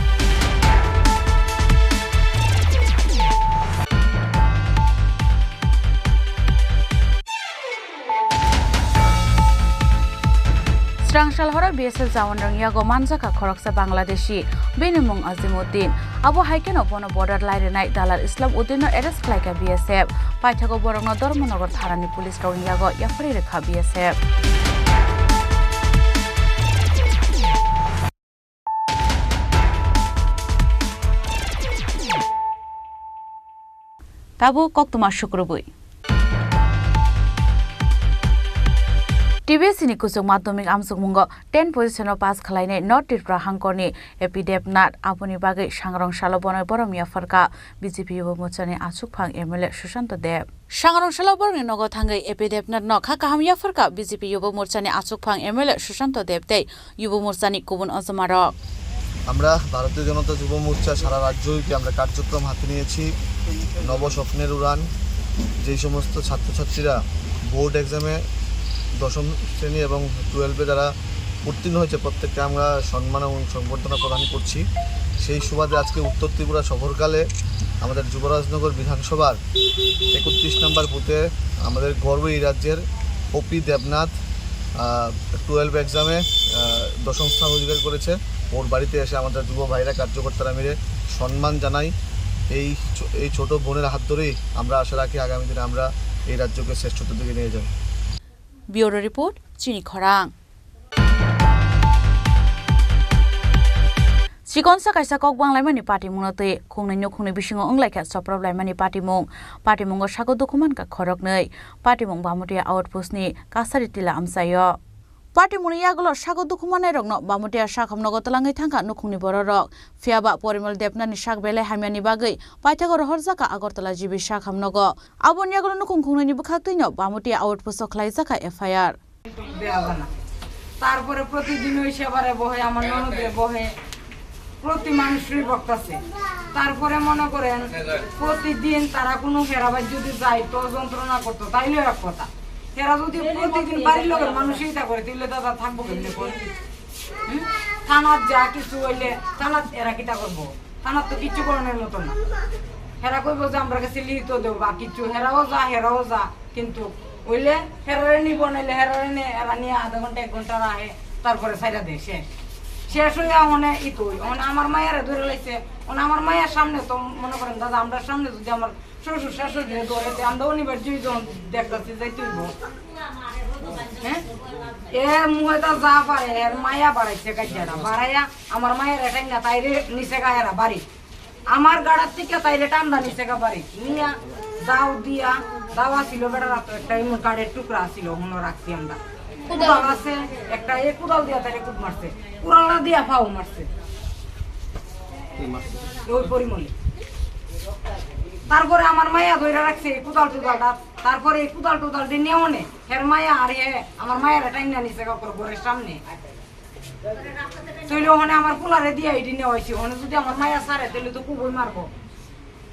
स्रांसालहरा बीएसएफ जावन रंगियागो मानजाका खरकसा बांग्लादेशी बेनुमुं अजिमुद्दीन आबो हाइकेन अपनो बॉर्डर लाइरेनाय दालाल इस्लाम उद्दीनर एरेस्ट खालायका बीएसएफ पाइथागो बरंगनो धर्मनगर थारानि पुलिस रंगियागो याफारि रेखा बीएसएफ ताबो कक्तमा शुक्रबुई টিবিএসসিनि कुसुक माध्यमिक आमसुकमुंग 10 पजिशनाव पास खालायनाय नर्थ त्रिपुरा हांखरनि एपि देबनाथ आबुनि बागै सांग्रां सालबनाय बरमिया फरका बिजेपि युवा मोर्चानि आसुकफां एमएलए सुशांत देव सांग्रां सालबरनि नगद थांगै एपि देबनाथ न खाकाहामिया फरका बिजेपि युवा मोर्चानि आसुकफां एमएलए सुशांत देव तै युवा मोर्चानि गुबुन अजमारक আমরা ভারতীয় জনতা যুব মোর্চা সারা রাজ্যব্যাপী আমরা কার্যক্রম হাতে নিয়েছি নবস্বপ্নের উড়ান যেই সমস্ত ছাত্রছাত্রীরা বোর্ড এক্সামে দশম শ্রেণী এবং 12-এ যারা উত্তীর্ণ হয়েছে প্রত্যেককে আমরা সম্মান এবং সংবর্ধনা প্রদান করছি সেই সুবাদে আজকে উত্তর ত্রিপুরা সফরকালে আমাদের যুবরাজনগর বিধানসভার 31 নম্বর বুথে আমাদের গর্ব এই রাজ্যের ওপি দেবনাথ 12 এক্সামে দশম স্থান অধিকার করেছে ওর বাড়িতে এসে আমাদের যুব ভাইরা কার্যকর্তারা মিলে সম্মান জানাই এই ছোট বোনের হাত ধরেই আমরা আশা রাখি আগামী দিনে আমরা এই রাজ্যকে শ্রেষ্ঠত্বের দিকে নিয়ে যাব ব্যুরো রিপোর্ট চিনি খরাং Sikonsa kaisa kok banglaimani patimung te khungnai nokhungni bisingo onglaikha sopraplaimani patimung sago dokuman ka khoroknei patimung bamutia outpost ni kasari tila amsayo patimuni yagulo sago dokumanai rokno bamutia sakhamnogo talangai thangka nokhungni bororok fiaba porimal debnani sakbele hamiani bagai paithago rohorjaka agartala jibi sakhamnogo abon yagulo nokhung khungnai ni bukhaktino bamutia outpost khlaijaka FIR তারপরে প্রতিদিন ওই সেবারে বহে আমার ননদে বহে প্রতি মানুষের বক্তাছে তারপরে মনে করেন প্রতিদিন তারা কোনো হেরাবাজ যদি যায় তো যন্ত্রণা করতো তাইলে এক কথা হেরা যদি প্রতিদিন বাড়ির লোকের মানুষই তা করে তাহলে দাদা থাকবো কেমনি থানার যা কিছু হইলে থানার এরা কিটা করবো থানার তো কিচ্ছু করানোর মতো না হেরা কইব যে আমরা কাছে লিখিত দেবো বা কিছু হেরাও যা কিন্তু হইলে হেরারে নিব নাইলে হেরারে এরা নিয়ে আধা ঘন্টা 1 ঘন্টা রাহে তারপরে সাইরা দেয় শেষ হয়ে মানে আমার মায়ের ধরে লাইছে আমার মায়ের সামনে তো মনে করেন দাদা আমরা সামনে যদি আমার শ্বশুর শাশুড়ি ধরেছে আমরা অনিবার্য দেখতেছি যাইতে হইব হ্যাঁ মুহেটা যা পারে এর মায়া বাড়াইছে কাজিয়াটা বাড়াইয়া আমার মায়ের এটাই না তাইরে নিচে গায়েরা বাড়ি আমার গাড়ার থেকে তাইরে টান্দা নিচে গা বাড়ি নিয়া দাও দিয়া দাওয়া ছিল বেটার একটা এমন কাঠের টুকরা ছিল মনে রাখছি আমরা কুদাল আছে একটা কুদাল দিয়া তারে কুদ মারছে কুড়ালটা দিয়া ফাও মারছে ওই পরিমলে তারপরে আমার মায়া ধরে রাখছে কুদাল টুদালটা তারপরে এই কুদাল টুদালটি নিয়েও নে হের মায়া আর আমার মায়ের টাইনা নিছে কাপড় ঘরের সামনে চলে ওখানে আমার পোলারে দিয়া এটি নেওয়া হয়েছে ওখানে যদি আমার মায়া সারে তাহলে তো খুবই মারবো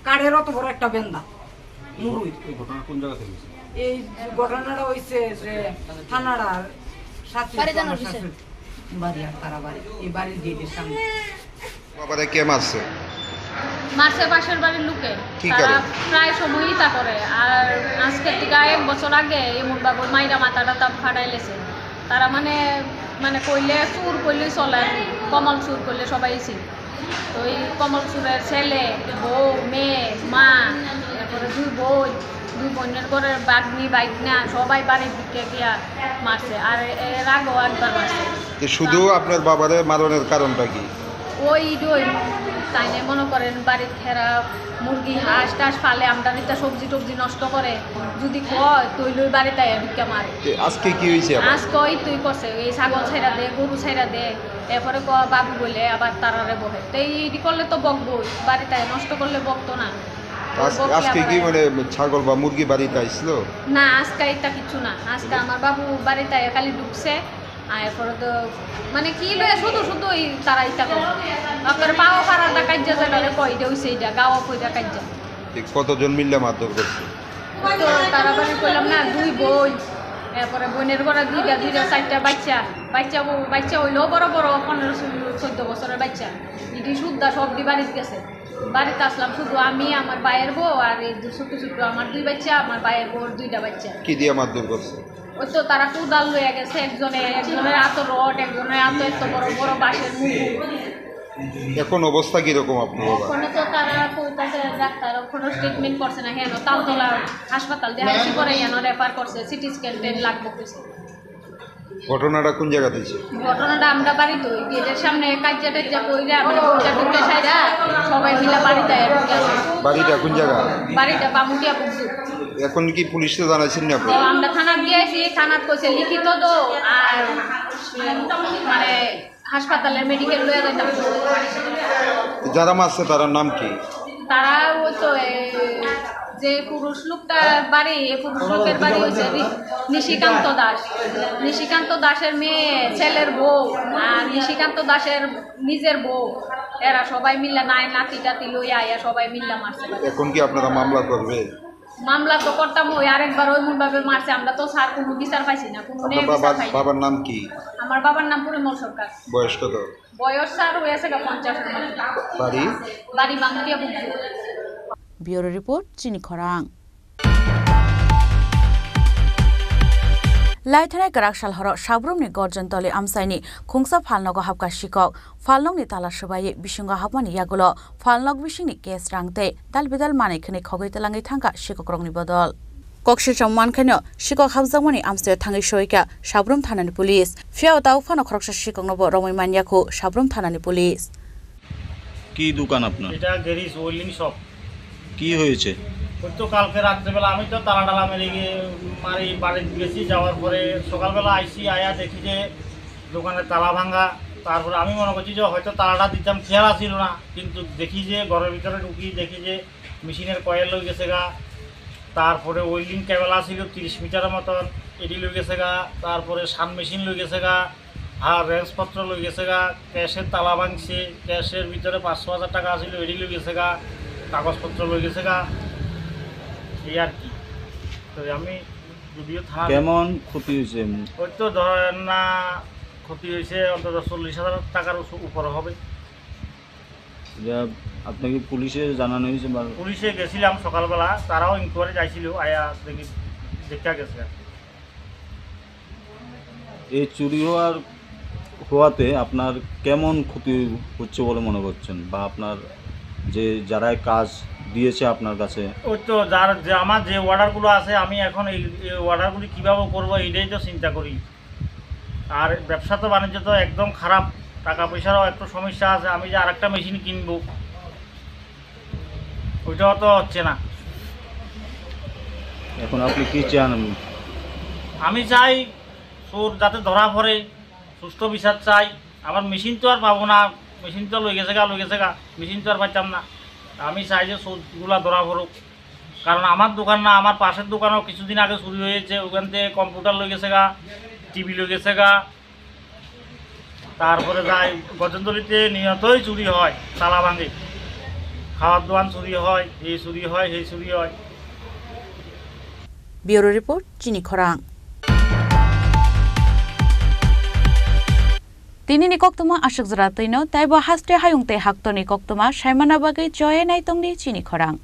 কাঠের অত বড় একটা বেন্দা মুরুই এই ঘটনাটা হয়েছে যে থানাড়ার সাথে বাড়ি আর তারা বাড়ি এই বাড়ির গেটের সামনে বাবারে কে মারছে মারছে পাশের বাড়ির লোকে তারা প্রায় সময়ই তা করে আর আজকের থেকে 1 বছর আগে এমন বাবুর মাইরা মাথাটা তা ফাটাইলেছে তারা মানে কইলে চুর করলে চলে কমল চুর করলে সবাই ছিল তো এই কমল চুরের ছেলে বউ মেয়ে মা তারপরে 2 বোন 2 বোনের ঘরের বাগনি বাইকনা সবাই বাড়ির দিকে গিয়া মারছে আর এর আগেও একবার মারছে শুধু আপনার বাবারে মারণের কারণটা কি ওই তাই না মনে করেন বাড়ির খেরা মুরগি হাঁস টাস ফালে আমদানিটা সবজি টবজি নষ্ট করে যদি কয় তুই লই বাড়িতে ভিক্ষা মারে আজকে কি হয়েছে আজকে ওই তুই করছে এই ছাগল ছাইরা দে গরু ছাইরা দে এরপরে বাবু বলে আবার তারারে বহে তো এইটি করলে তো বকবো বাড়িতে নষ্ট করলে বকতো না আজকে কি মানে ছাগল বা মুরগি বাড়িতে আসলো না আজকে এটা কিছু না আজকে আমার বাবু বাড়িতে খালি ঢুকছে এরপরে তো মানে কি লয়ে শুধু ওই তারা ইটা করে আপনার পাওয়া পাড়াটা কাজ্যা জায়গায় কই দেউছে এইটা গাওয়া কইটা কাজ্যা কতজন মিললে মারধর করছে তো তারা বাড়ি কইলাম না 2 বোন এরপরে বোনের ঘরে 2টা 4টা বাচ্চা হইলো বড় 15-14 বছরের বাচ্চা ইডি শুদ্ধা সব দি বাড়িতে গেছে বাড়িতে আসলাম শুধু আমি আমার ভাইয়ের বউ আর এই ছোট আমার 2 বাচ্চা আমার ভাইয়ের বউর 2টা বাচ্চা কি দিয়ে মারধর করছে ওই তো তারা কুদাল লইয়া গেছে একজনের হাত রড একজনের হাত এত বড় বাঁশের মুখ এখন অবস্থা কিরকম আপনার বাবা ওখানে তো তারা কইতাছে ডাক্তার কোনো ট্রিটমেন্ট করছে না হেন তালতলা হাসপাতাল দেখাইছি করে হেন রেফার করছে সিটি স্ক্যান 10 লাখ বকছে ঘটনাটা কোন জায়গাতে হইছে ঘটনাটা আমরা বাড়িতে ওই গেটের সামনে কাজ্জাটা কইরা আমরা দুটা টুকটা সাইরা সবাই মিলে বাড়িতে বাড়িটা কোন জায়গা বাড়িটা বামুটিয়া পুকুর এখন কি পুলিশে জানাচ্ছেন না আপনি? তো আমরা থানা গিয়েছি, থানাত কইছে লিখিত দো আর মানে হাসপাতালে মেডিকেল লয়ে যাইতাম। যারা মারছে তার নাম কি? তারা ওই তো যে পুরুষ লোকটার বাড়ি, এই পুরুষ লোকের বাড়ি হয়েছে নিশিকান্ত দাস। নিশিকান্ত দাসের মেয়ে, ছেলের বউ আর নিশিকান্ত দাসের নিজের বউ, এরা সবাই মিল্লা নাই নাতি টাতি লইয়া আইয়া সবাই মিল্লা মারছে। এখন কি আপনারা মামলা করবে? মামলা তো করতাম, ওই আরেকবার ওই ভাবে মারছে, আমরা তো স্যার কোনো বিচার পাইছি না, কোনো বিচার পাইনি। বাবার নাম কি? আমার বাবার নাম পরিমল সরকার। বয়স কত? বয়স স্যার হয়েছে 50। বাড়ি? বাড়ি বাংটিয়া বুঝি। ব্যুরো রিপোর্ট চিনি খরাং। লাইথানাय गरागसाल हर साब्रुमनि गर्जनतले आमसाइनि खुंसा फालनग हाबका शिকক फालनगनि ताला सुबायै बिसुंगा हाबमानि यागुल फालनग बिसिंनि केस रांते दालबिदाल मानैखनि खगैतलाङै थांगा शिककरंनि बदल कक्सिसम मानखायनो शिকক हाबजागमानि आमसायाव थाङै सयका साब्रुम थानानि पुलिस फियाव दाउ फानो खरकसा शिककनबो रमै मानियाखौ साब्रुम थानानि पुलिस। কি দোকান আপনার? এটা গ্যারেজ ওয়েল্ডিং শপ। কি হয়েছে? ওই তো কালকে রাত্রেবেলা আমি তো তালা টালা মেরে গিয়ে মারি বাড়ি গেছি, যাওয়ার পরে সকালবেলা আইসি আয়া দেখি যে দোকানের তালা ভাঙা। তারপরে আমি মনে করছি যে হয়তো তালাটা দিতাম, খেয়াল আসছিল না, কিন্তু দেখি যে ঘরের ভিতরে ঢুকি দেখি যে মেশিনের কয়েল লই গেছে গা, তারপরে ওয়েল্ডিং কেবল আসছিল 30 মিটারের মতন, এটি লই গেছে গা, তারপরে সান মেশিন লই গেছে গা, আর রেঞ্জপত্র লই গেছে গা, ক্যাশের তালা ভাঙছে, ক্যাশের ভিতরে 500,000 টাকা আসছিল, এটি লই গেছে গা, কাগজপত্র লই গেছে গা, এই আর কি। তো আমি যদিও কেমন ক্ষতি হয়েছে? ওই তো ধরেন না ক্ষতি হয়েছে অন্তত 40,000 টাকার উপরে হবে। আপনাকে পুলিশে জানানো হয়েছে? পুলিশে গেছিলাম সকালবেলা, তারাও ইনকোয়ারি যাইছিল, আয়া দেখি দেখা গেছে। এই চুরি হওয়াতে আপনার কেমন ক্ষতি হচ্ছে বলে মনে করছেন, বা আপনার যে যারা কাজ দিয়েছে আপনার কাছে? ওই তো আমার যে অর্ডারগুলো আছে, আমি এখন এই অর্ডারগুলি কীভাবে করবো এটাই তো চিন্তা করি। আর ব্যবসা তো বাণিজ্য তো একদম খারাপ, টাকা পয়সারও একটু সমস্যা আছে। আমি যে আরেকটা মেশিন কিনবো ওইটাও তো হচ্ছে না। এখন আপনি কি চান? আমি চাই চোর যাতে ধরা পড়ে, সুষ্ঠু বিচার চাই। আমার মেশিন তো আর পাবো না, মেশিন তো লই গেছে গা, মেশিন তো আর পাইতাম না। আমি চাই যে চোরগুলা ধরা পড়ুক, কারণ আমার দোকান না, আমার পাশের দোকানও কিছুদিন আগে চুরি হয়েছে, ওখান থেকে কম্পিউটার লই গেছে গা, টিভি লই গেছে গা। তারপরে যাই গজনতলিতে নিয়তই চুরি হয়, তালা ভাঙে, খাওয়ার দোকান চুরি হয়, এই চুরি হয়, সেই চুরি হয়। ব্যুরো রিপোর্ট চিনি খরাং। তিনি নিকক্তমা আশক জরাতৈনো তাইব হাস্তে হায়ুংতে হাক্ত নিকক্তমা সাইমানা বাগৈ জয়ে নাইতংনি চিনি খরাং।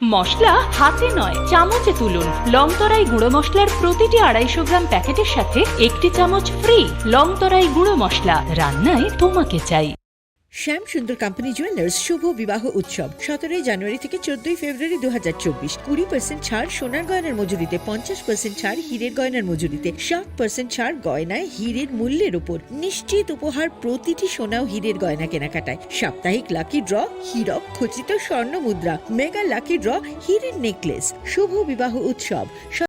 মশলা হাতে নয় চামচে তুলুন। লংতরাই গুঁড়ো মশলার প্রতিটি 250 গ্রাম প্যাকেটের সাথে 1টি চামচ ফ্রি। লংতরাই গুঁড়ো মশলা, রান্নায় তোমাকে চাই। শ্যাম সুন্দর কোম্পানি জুয়েলার্স শুভ বিবাহ উৎসব 17 জানুয়ারি থেকে 14 ফেব্রুয়ারি 2024। 20% ছাড় সোনার গয়নার মজুরিতে, 50% ছাড় হীরের গয়নার মজুরিতে, 60% ছাড় গয়নায় হীরের মূল্যের উপর, নিশ্চিত উপহার প্রতিটি সোনা ও হীরের গয়না কেনাকাটায়, সাপ্তাহিক লাকি ড্র, হীরক খচিত স্বর্ণ মুদ্রা, মেগা লাকি ড্র, হীরের নেকলেস। শুভ বিবাহ উৎসব